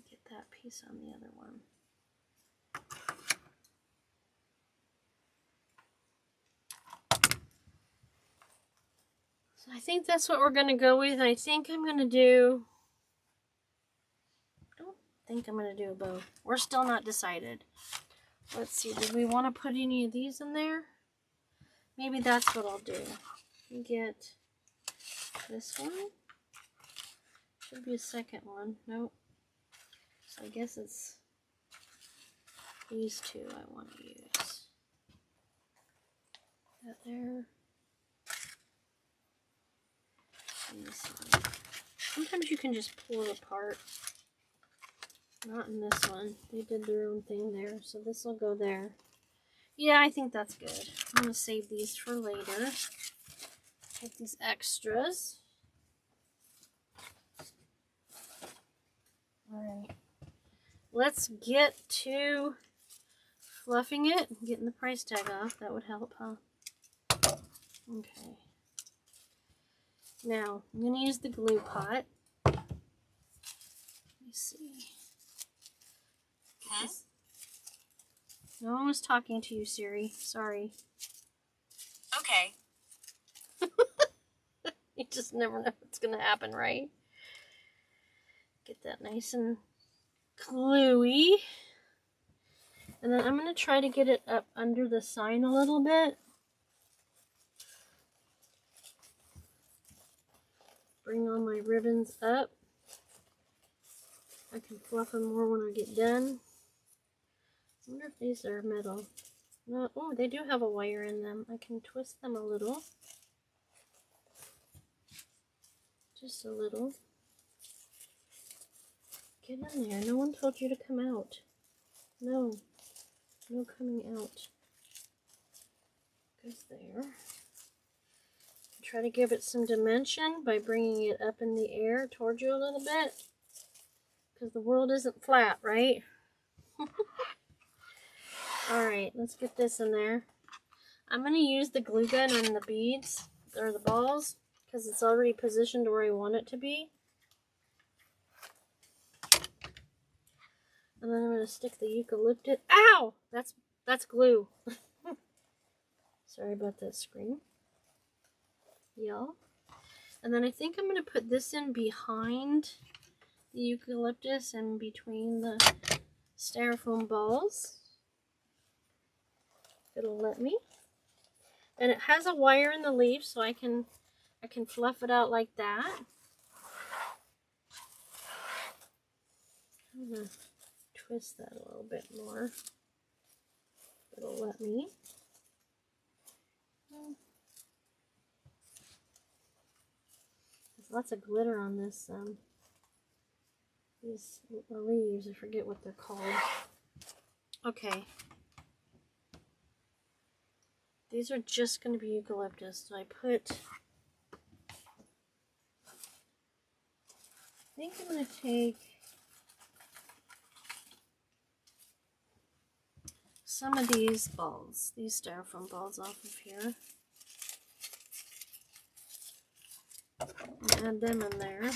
Get that piece on the other one. So I think that's what we're going to go with. I think I'm going to do... I don't think I'm going to do a bow. We're still not decided. Let's see. Do we want to put any of these in there? Maybe that's what I'll do. Get this one. Should be a second one. Nope. So I guess it's these two I want to use. That there. And this one. Sometimes you can just pull it apart. Not in this one. They did their own thing there. So this will go there. Yeah, I think that's good. I'm going to save these for later. Take these extras. Alright. Let's get to fluffing it and getting the price tag off. That would help, huh? Okay. Now, I'm going to use the glue pot. Let me see. No one was talking to you, Siri. Sorry. Okay. You just never know what's going to happen, right? Get that nice and gluey. And then I'm going to try to get it up under the sign a little bit. Bring all my ribbons up. I can fluff them more when I get done. I wonder if these are metal. No, oh, they do have a wire in them. I can twist them a little. Just a little. Get in there. No one told you to come out. No. No coming out. Goes there. Try to give it some dimension by bringing it up in the air towards you a little bit. Because the world isn't flat, right? Alright, let's get this in there. I'm going to use the glue gun on the beads, or the balls, because it's already positioned where I want it to be. And then I'm going to stick the eucalyptus. Ow! That's glue. Sorry about that scream. Y'all. And then I think I'm going to put this in behind the eucalyptus and between the styrofoam balls. It'll let me. And it has a wire in the leaf, so I can fluff it out like that. I'm going to twist that a little bit more. It'll let me. There's lots of glitter on this. These leaves, I forget what they're called. Okay. These are just going to be eucalyptus. So I think I'm going to take some of these balls, these styrofoam balls off of here. And add them in there.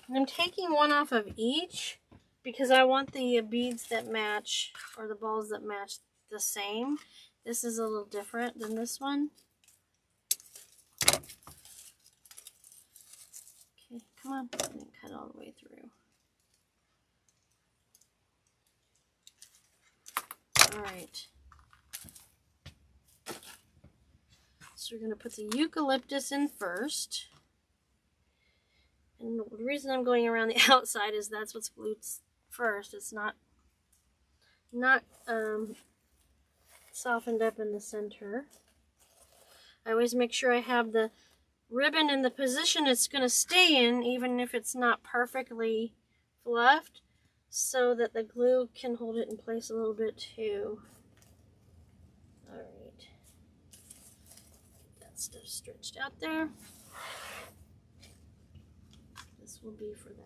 And I'm taking one off of each because I want the beads that match, or the balls that match, the same. This is a little different than this one. Okay, come on. I didn't cut all the way through. Alright. So we're going to put the eucalyptus in first. And the reason I'm going around the outside is that's what's glued first. It's not softened up in the center. I always make sure I have the ribbon in the position it's going to stay in, even if it's not perfectly fluffed, so that the glue can hold it in place a little bit too. Alright. Get that stuff stretched out there. This will be for that.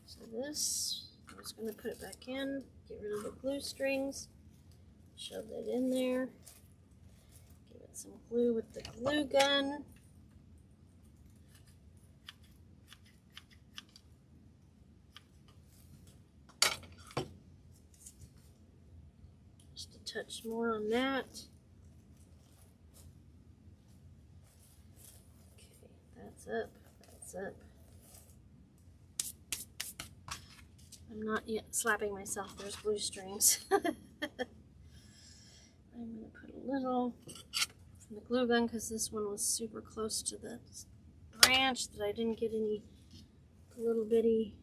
So this, I'm just going to put it back in, get rid of the glue strings, shove that in there, give it some glue with the glue gun. Just a touch more on that. Okay, that's up, that's up. I'm not yet slapping myself, there's glue strings. I'm going to put a little from the glue gun because this one was super close to the branch that I didn't get any little bitty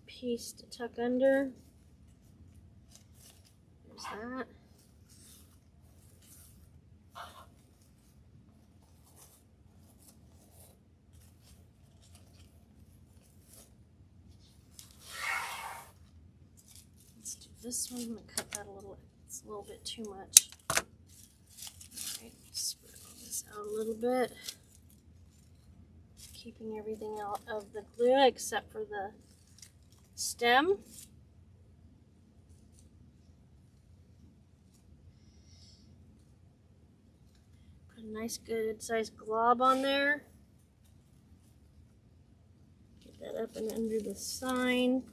piece to tuck under. There's that. Let's do this one. I'm going to cut that a little. It's a little bit too much. Alright, spread all this out a little bit. Keeping everything out of the glue except for the stem. Put a nice good sized glob on there. Get that up and under the sign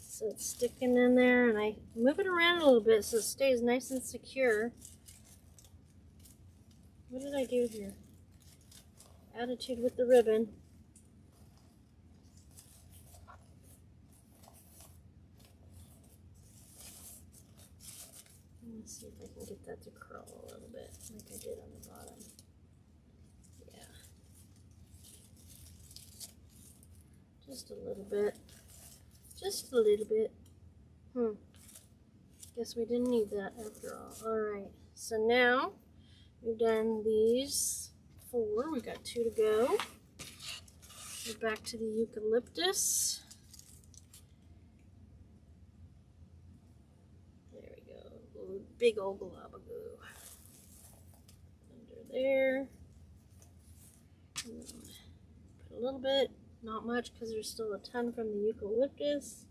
so it's sticking in there, and I move it around a little bit so it stays nice and secure. What did I do here? Attitude with the ribbon. Let's see if I can get that to curl a little bit like I did on the bottom. Yeah. Just a little bit. Just a little bit. Guess we didn't need that after all. Alright, so now we've done these 4. We got 2 to go. We're back to the eucalyptus. There we go. Big old glob of glue. Under there. Put a little bit, not much because there's still a ton from the eucalyptus.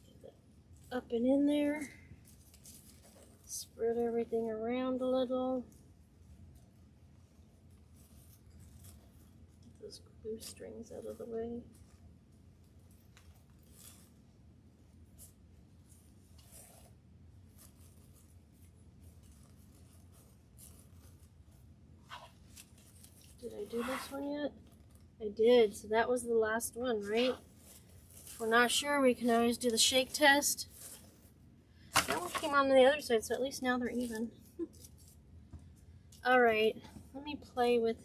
Get that up and in there. Spread everything around a little. Get those glue strings out of the way. Did I do this one yet? I did, so that was the last one, right? If we're not sure, we can always do the shake test. That one came on the other side, so at least now they're even. Alright, let me play with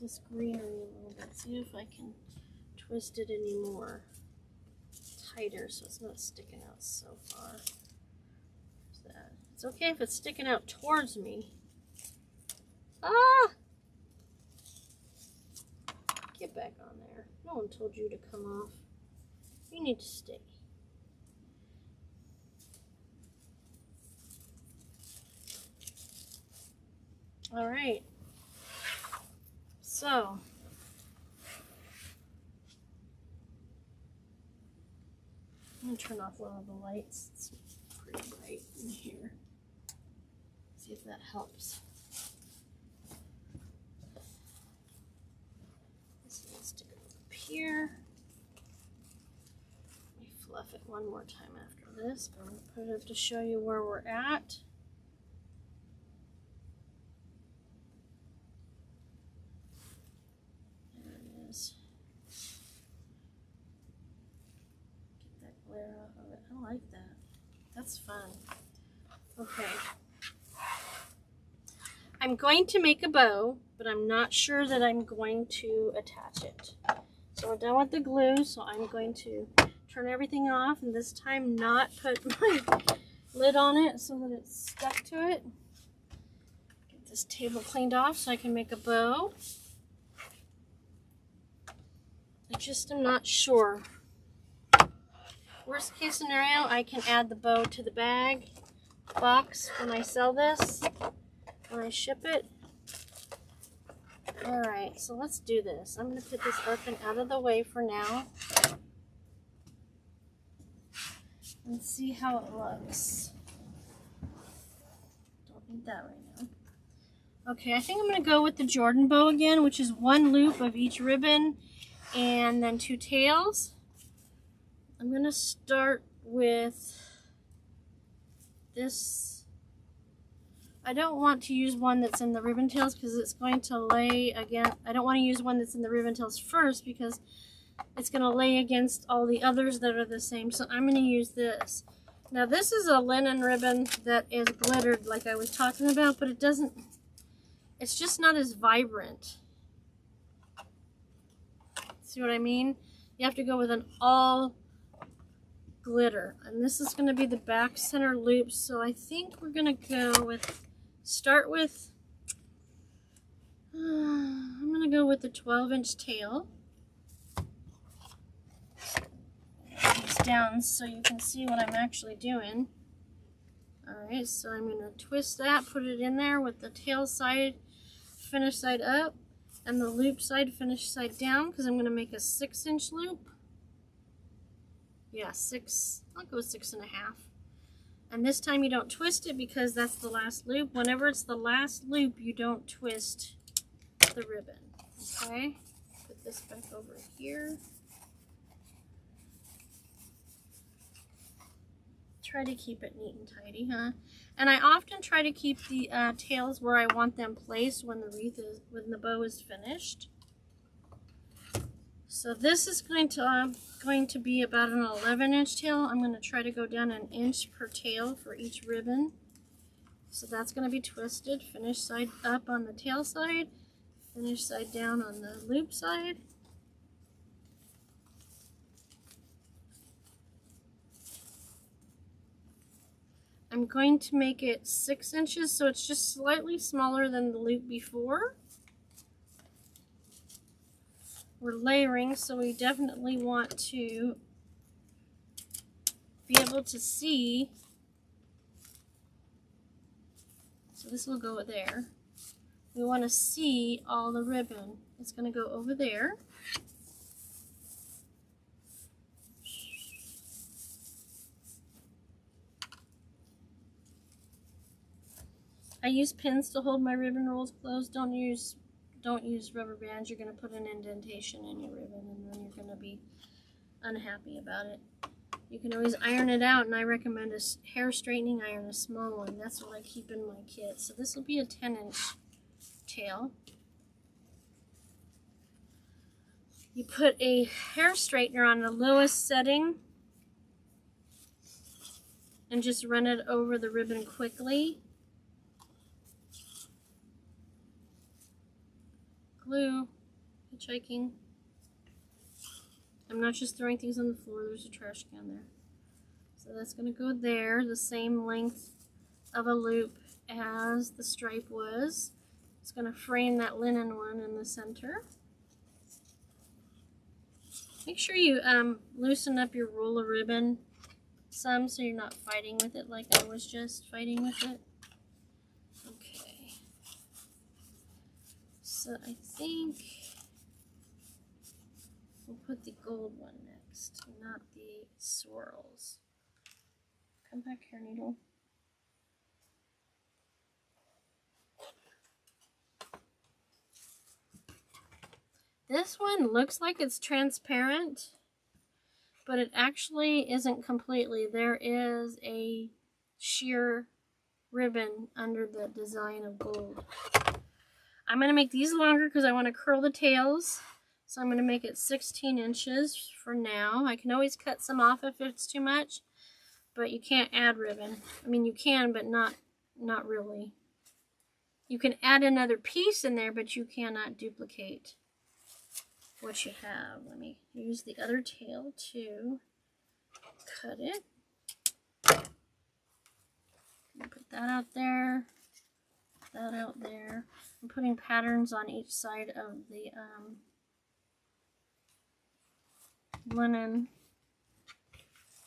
this greenery a little bit, see if I can twist it any more tighter so it's not sticking out so far. There's that. It's okay if it's sticking out towards me. Ah! Get back on there. No one told you to come off. You need to stay. Alright. So, I'm going to turn off one of the lights. It's pretty bright in here. See if that helps. here. Let me fluff it one more time after this, but I'm going to put it up to show you where we're at. There it is. Get that glare off of it. I like that. That's fun. Okay. I'm going to make a bow, but I'm not sure that I'm going to attach it. So we're done with the glue, so I'm going to turn everything off, and this time not put my lid on it so that it's stuck to it. Get this table cleaned off so I can make a bow. I just am not sure. Worst case scenario, I can add the bow to the bag box when I sell this, when I ship it. Alright, so let's do this. I'm going to put this up and out of the way for now and see how it looks. Don't need that right now. Okay, I think I'm going to go with the Jordan bow again, which is one loop of each ribbon and then 2 tails. I'm going to start with this. I don't want to use one that's in the ribbon tails because it's going to lay again. I don't want to use one that's in the ribbon tails first because it's going to lay against all the others that are the same. So I'm going to use this. Now this is a linen ribbon that is glittered like I was talking about, but it doesn't, it's just not as vibrant. See what I mean? You have to go with an all glitter. And this is going to be the back center loop. So I think we're going to go with, start with, I'm going to go with the 12-inch tail. It's down so you can see what I'm actually doing. Alright, so I'm going to twist that, put it in there with the tail side, finish side up, and the loop side, finish side down, because I'm going to make a 6-inch loop. Yeah, 6, I'll go 6.5. And this time you don't twist it because that's the last loop. Whenever it's the last loop, you don't twist the ribbon. Okay, put this back over here. Try to keep it neat and tidy, huh? And I often try to keep the tails where I want them placed when the wreath is, when the bow is finished. So this is going to be about an 11-inch tail. I'm going to try to go down 1 inch per tail for each ribbon. So that's going to be twisted. Finish side up on the tail side, finish side down on the loop side. I'm going to make it 6 inches, so it's just slightly smaller than the loop before. We're layering, so we definitely want to be able to see. So this will go there. We want to see all the ribbon. It's going to go over there. I use pins to hold my ribbon rolls closed. Don't use rubber bands. You're going to put an indentation in your ribbon and then you're going to be unhappy about it. You can always iron it out, and I recommend a hair straightening iron, a small one. That's what I keep in my kit. So this will be a 10-inch tail. You put a hair straightener on the lowest setting and just run it over the ribbon quickly. Glue, hitchhiking. I'm not just throwing things on the floor, there's a trash can there. So that's going to go there, the same length of a loop as the stripe was. It's going to frame that linen one in the center. Make sure you loosen up your roll of ribbon some so you're not fighting with it like I was just fighting with it. Okay. So I think we'll put the gold one next, not the swirls. Come back here, needle. This one looks like it's transparent, but it actually isn't completely. There is a sheer ribbon under the design of gold. I'm going to make these longer because I want to curl the tails. So I'm going to make it 16 inches for now. I can always cut some off if it's too much, but you can't add ribbon. I mean, you can, but not really. You can add another piece in there, but you cannot duplicate what you have. Let me use the other tail to cut it. Put that out there, that out there. I'm putting patterns on each side of the linen.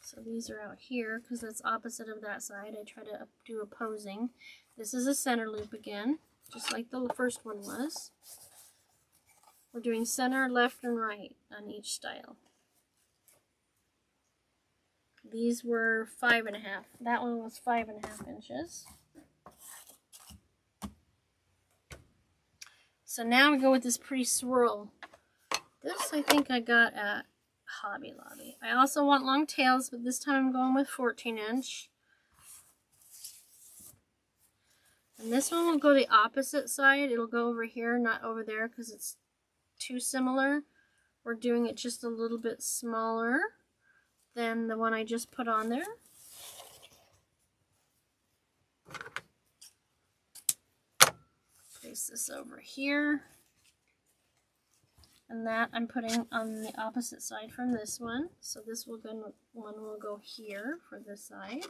So these are out here because that's opposite of that side. I try to do opposing. This is a center loop again, just like the first one was. We're doing center, left, and right on each style. These were 5.5. That one was 5.5 inches. So now we go with this pretty swirl. This I think I got at Hobby Lobby. I also want long tails, but this time I'm going with 14 inch. And this one will go the opposite side. It'll go over here, not over there, because it's too similar. We're doing it just a little bit smaller than the one I just put on there. Place this over here. And that I'm putting on the opposite side from this one. So this one will go here for this side.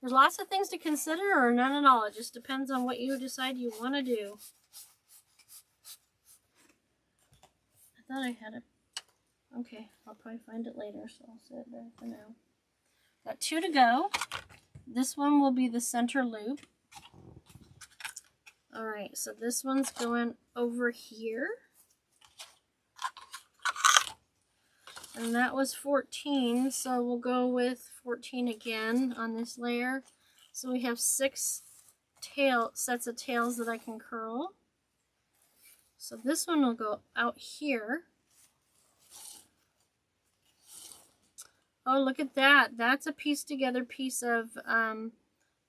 There's lots of things to consider, or none at all. It just depends on what you decide you want to do. I thought I had it. Okay, I'll probably find it later, so I'll set it there for now. Got 2 to go. This one will be the center loop. Alright, so this one's going over here. And that was 14, so we'll go with 14 again on this layer. So we have 6 sets of tails that I can curl. So this one will go out here. Oh, look at that. That's a pieced together piece of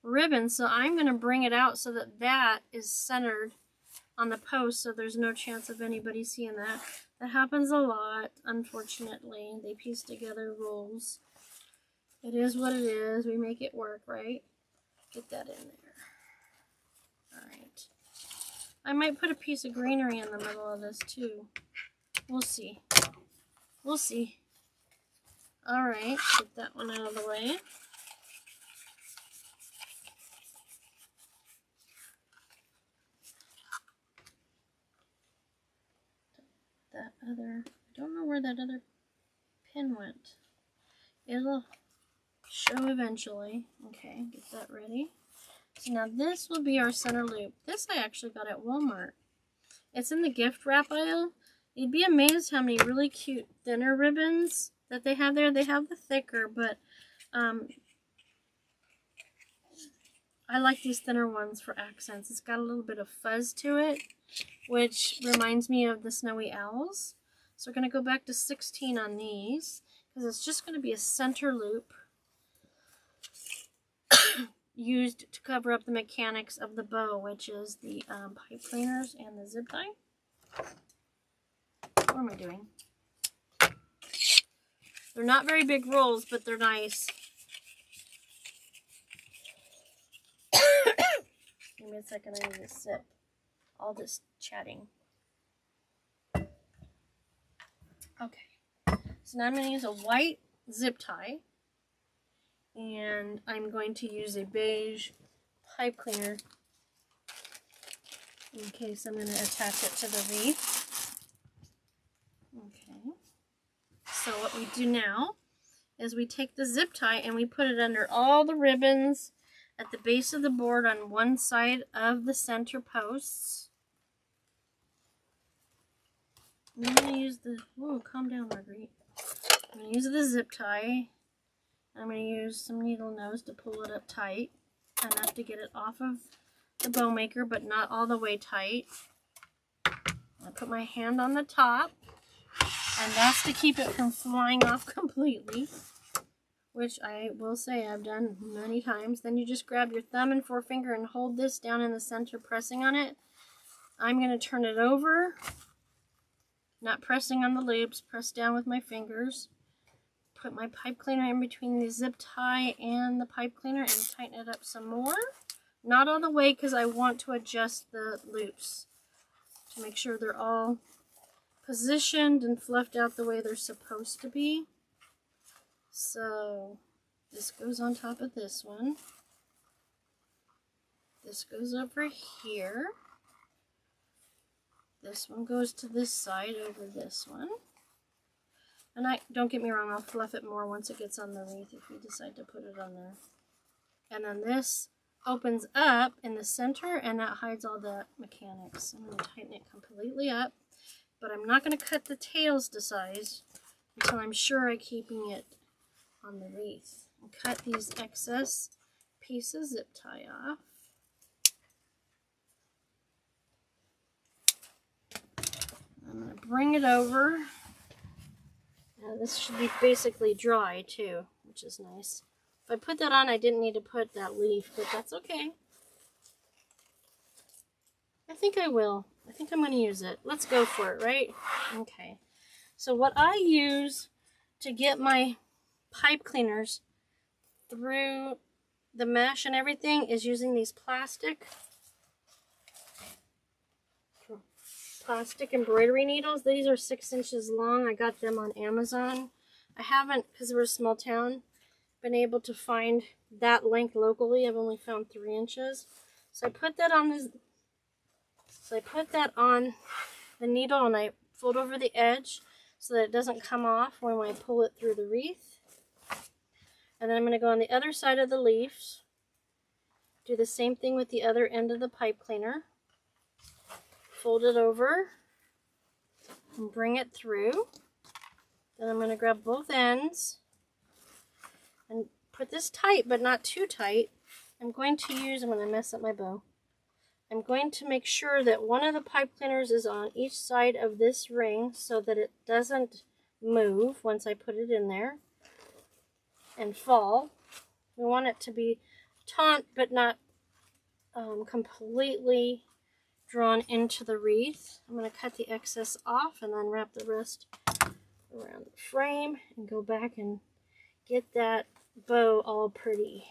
ribbon. So I'm going to bring it out so that that is centered on the post, so there's no chance of anybody seeing that. That happens a lot, unfortunately. They piece together rolls. It is what it is. We make it work, right? Get that in there. Alright. I might put a piece of greenery in the middle of this too. We'll see. We'll see. Alright, get that one out of the way. That other, I don't know where that other pin went. It'll show eventually. Okay, get that ready. So now this will be our center loop. This I actually got at Walmart. It's in the gift wrap aisle. You'd be amazed how many really cute thinner ribbons that they have there. They have the thicker, but I like these thinner ones for accents. It's got a little bit of fuzz to it, which reminds me of the snowy owls. So we're going to go back to 16 on these, because it's just going to be a center loop used to cover up the mechanics of the bow, which is the pipe cleaners and the zip tie. What am I doing? They're not very big rolls, but they're nice. Give me a second, I need to sip all this chatting. Okay, so now I'm going to use a white zip tie, and I'm going to use a beige pipe cleaner in case I'm going to attach it to the wreath. Okay, so what we do now is we take the zip tie and we put it under all the ribbons at the base of the board on one side of the center posts. I'm going to use the, whoa, calm down, Marguerite. I'm going to use the zip tie. I'm going to use some needle nose to pull it up tight, enough to get it off of the bow maker, but not all the way tight. I put my hand on the top, and that's to keep it from flying off completely, which I will say I've done many times. Then you just grab your thumb and forefinger and hold this down in the center, pressing on it. I'm going to turn it over, not pressing on the loops, press down with my fingers. Put my pipe cleaner in between the zip tie and the pipe cleaner and tighten it up some more. Not all the way, because I want to adjust the loops to make sure they're all positioned and fluffed out the way they're supposed to be. So this goes on top of this one. This goes over here. This one goes to this side over this one. And don't get me wrong, I'll fluff it more once it gets on the wreath if we decide to put it on there. And then this opens up in the center, and that hides all the mechanics. I'm going to tighten it completely up, but I'm not going to cut the tails to size until I'm sure I'm keeping it on the wreath. And cut these excess pieces, zip tie off. I'm going to bring it over. Now this should be basically dry too, which is nice. If I put that on, I didn't need to put that leaf, but that's okay. I think I will. I think I'm going to use it. Let's go for it, right? Okay. So what I use to get my pipe cleaners through the mesh and everything is using these plastic embroidery needles. These are 6 inches long. I got them on Amazon. I haven't, because we're a small town, been able to find that length locally. I've only found 3 inches. So I put that on the needle, and I fold over the edge so that it doesn't come off when I pull it through the wreath. And then I'm going to go on the other side of the leaves. Do the same thing with the other end of the pipe cleaner. Fold it over and bring it through. Then I'm going to grab both ends and put this tight, but not too tight. I'm going to mess up my bow. I'm going to make sure that one of the pipe cleaners is on each side of this ring so that it doesn't move once I put it in there and fall. We want it to be taut, but not completely drawn into the wreath. I'm going to cut the excess off and then wrap the rest around the frame and go back and get that bow all pretty.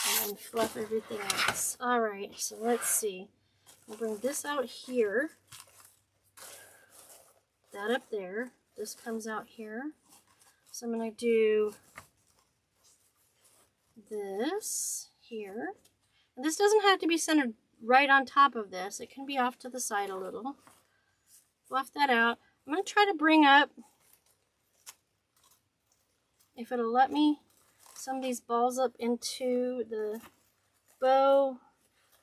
And then fluff everything else. Alright, so let's see. I'll bring this out here. That up there. This comes out here. So I'm going to do this here. And this doesn't have to be centered right on top of this. It can be off to the side a little. Fluff that out. I'm going to try to bring up, if it'll let me, some of these balls up into the bow.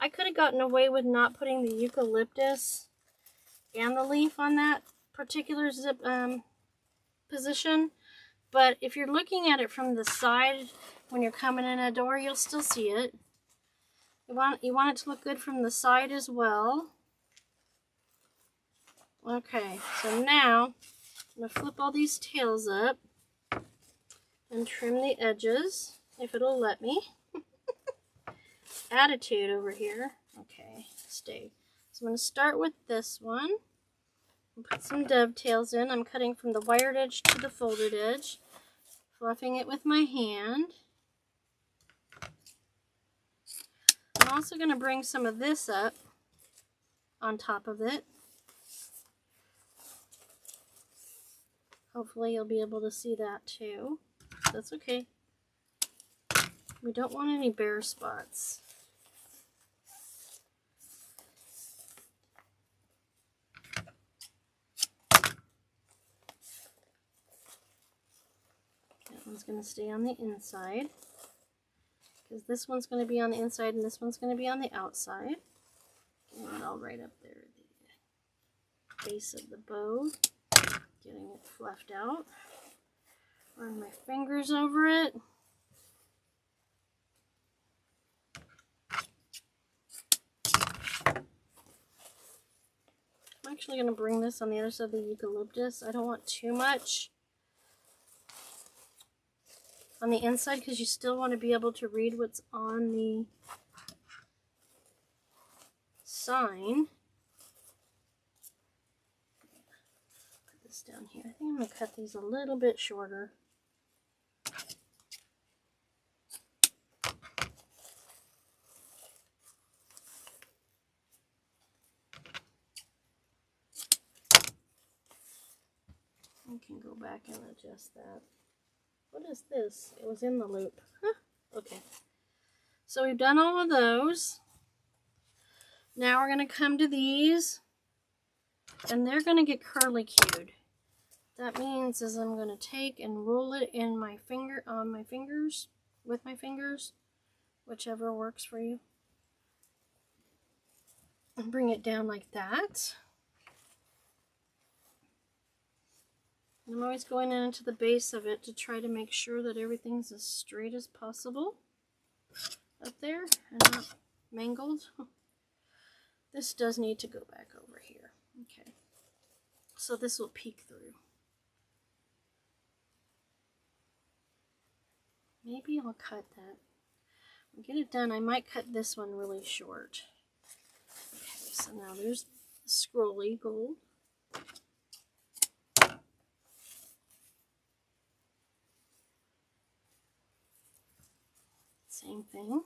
I could have gotten away with not putting the eucalyptus and the leaf on that particular zip position, but if you're looking at it from the side when you're coming in a door, you'll still see it. You want it to look good from the side as well. Okay, so now I'm going to flip all these tails up and trim the edges, if it'll let me. Attitude over here. Okay, stay. So I'm going to start with this one and put some dovetails in. I'm cutting from the wired edge to the folded edge, fluffing it with my hand. I'm also going to bring some of this up on top of it. Hopefully you'll be able to see that too. That's okay. We don't want any bare spots. That one's going to stay on the inside, because this one's going to be on the inside and this one's going to be on the outside. Getting it all right up there at the base of the bow. Getting it fluffed out. Run my fingers over it. actually going to bring this on the other side of the eucalyptus. I don't want too much on the inside because you still want to be able to read what's on the sign. Put this down here. I think I'm going to cut these a little bit shorter. I can go back and adjust that. What is this? It was in the loop. Huh. Okay. So we've done all of those. Now we're going to come to these. And they're going to get curly cued. That means is I'm going to take and roll it in my finger, on my fingers, with my fingers, whichever works for you. And bring it down like that. I'm always going into the base of it to try to make sure that everything's as straight as possible up there and not mangled. This does need to go back over here. Okay. So this will peek through. Maybe I'll cut that. I'll get it done. I might cut this one really short. Okay, so now there's the scrolly gold. Same thing.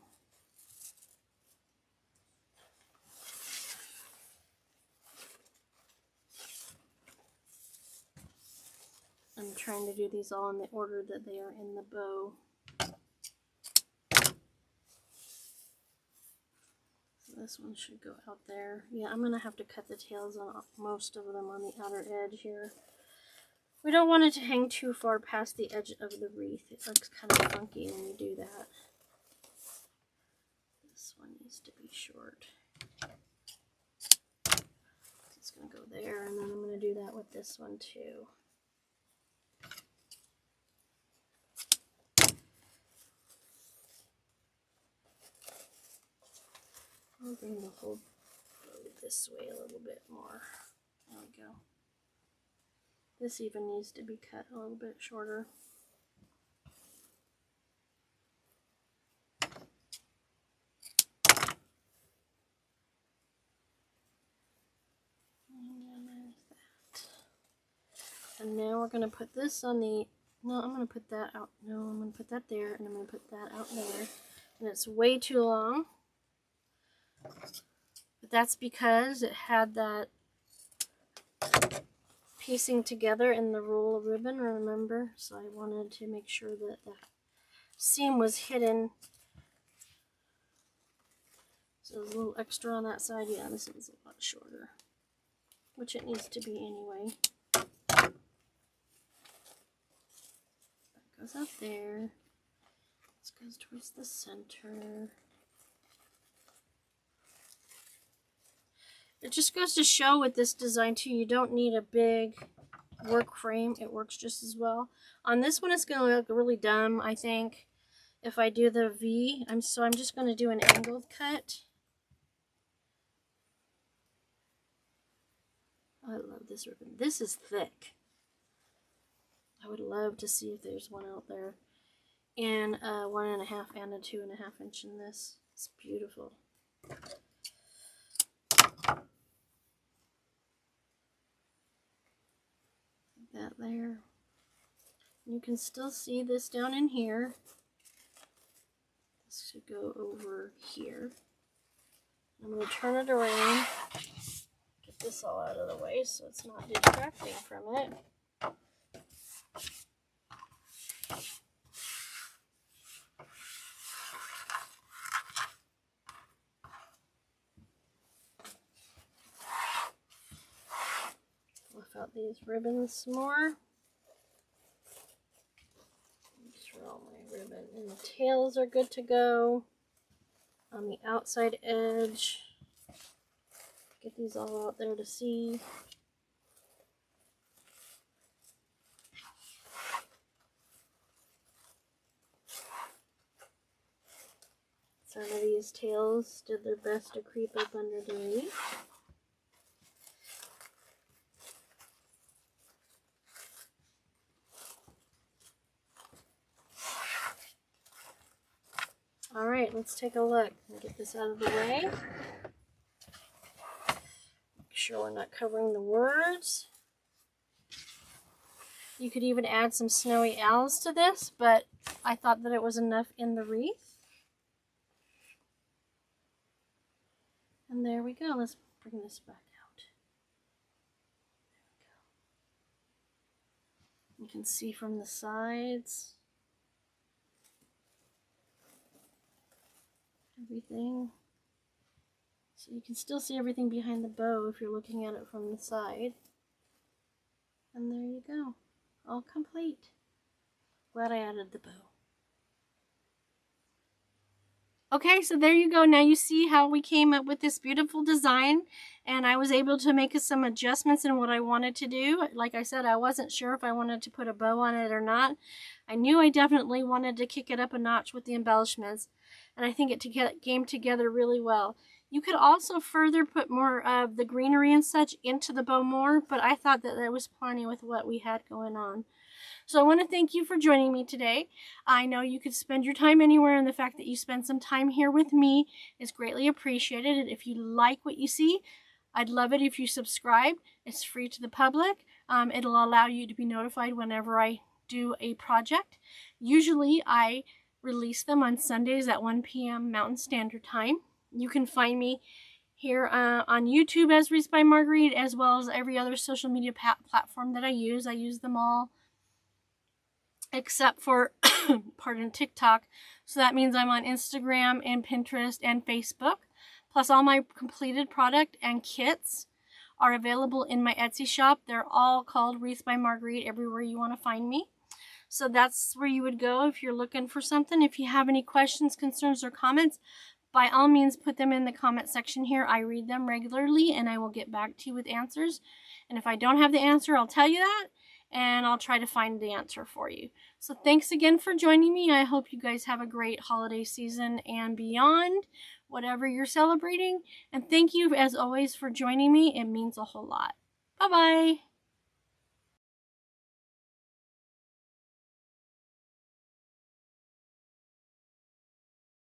I'm trying to do these all in the order that they are in the bow. So this one should go out there. Yeah, I'm going to have to cut the tails on most of them on the outer edge here. We don't want it to hang too far past the edge of the wreath. It looks kind of funky when you do that. This one needs to be short. It's going to go there, and then I'm going to do that with this one too. I'll bring the whole bow this way a little bit more. There we go. This even needs to be cut a little bit shorter. And there's that. And now we're going to put this on the, no, I'm going to put that out. No, I'm going to put that there, and I'm going to put that out there. And it's way too long. But that's because it had that piecing together in the roll of ribbon, remember? So I wanted to make sure that the seam was hidden. So there's a little extra on that side. Yeah, this one's a lot shorter, which it needs to be anyway. That goes up there. This goes towards the center. It just goes to show with this design too, you don't need a big work frame. It works just as well. On this one, it's going to look really dumb, I think, if I do the V. So I'm just going to do an angled cut. I love this ribbon. This is thick. I would love to see if there's one out there. And a 1.5 and a 2.5 inch in this. It's beautiful. That there. You can still see this down in here. This should go over here. I'm going to turn it around. Get this all out of the way so it's not distracting from it. Out these ribbons some more. Just roll my ribbon, and the tails are good to go on the outside edge. Get these all out there to see. Some of these tails did their best to creep up under the wreath. right, let's take a look. Get this out of the way. Make sure we're not covering the words. You could even add some snowy owls to this, but I thought that it was enough in the wreath. And there we go. Let's bring this back out. There we go. You can see from the sides everything. So you can still see everything behind the bow if you're looking at it from the side. And there you go. All complete. Glad I added the bow. Okay, so there you go. Now you see how we came up with this beautiful design, and I was able to make some adjustments in what I wanted to do. Like I said, I wasn't sure if I wanted to put a bow on it or not. I knew I definitely wanted to kick it up a notch with the embellishments, and I think it came together really well. You could also further put more of the greenery and such into the bow more, but I thought that there was plenty with what we had going on. So I want to thank you for joining me today. I know you could spend your time anywhere, and the fact that you spend some time here with me is greatly appreciated. And if you like what you see, I'd love it if you subscribe. It's free to the public. It'll allow you to be notified whenever I do a project. Usually I release them on Sundays at 1 p.m. Mountain Standard Time. You can find me here on YouTube as Wreath by Marguerite, as well as every other social media platform that I use. I use them all except for pardon, TikTok. So that means I'm on Instagram and Pinterest and Facebook. Plus all my completed product and kits are available in my Etsy shop. They're all called Wreath by Marguerite everywhere you want to find me. So that's where you would go if you're looking for something. If you have any questions, concerns, or comments, by all means put them in the comment section here. I read them regularly and I will get back to you with answers. And if I don't have the answer, I'll tell you that, and I'll try to find the answer for you. So thanks again for joining me. I hope you guys have a great holiday season and beyond, whatever you're celebrating. And thank you, as always, for joining me. It means a whole lot. Bye-bye.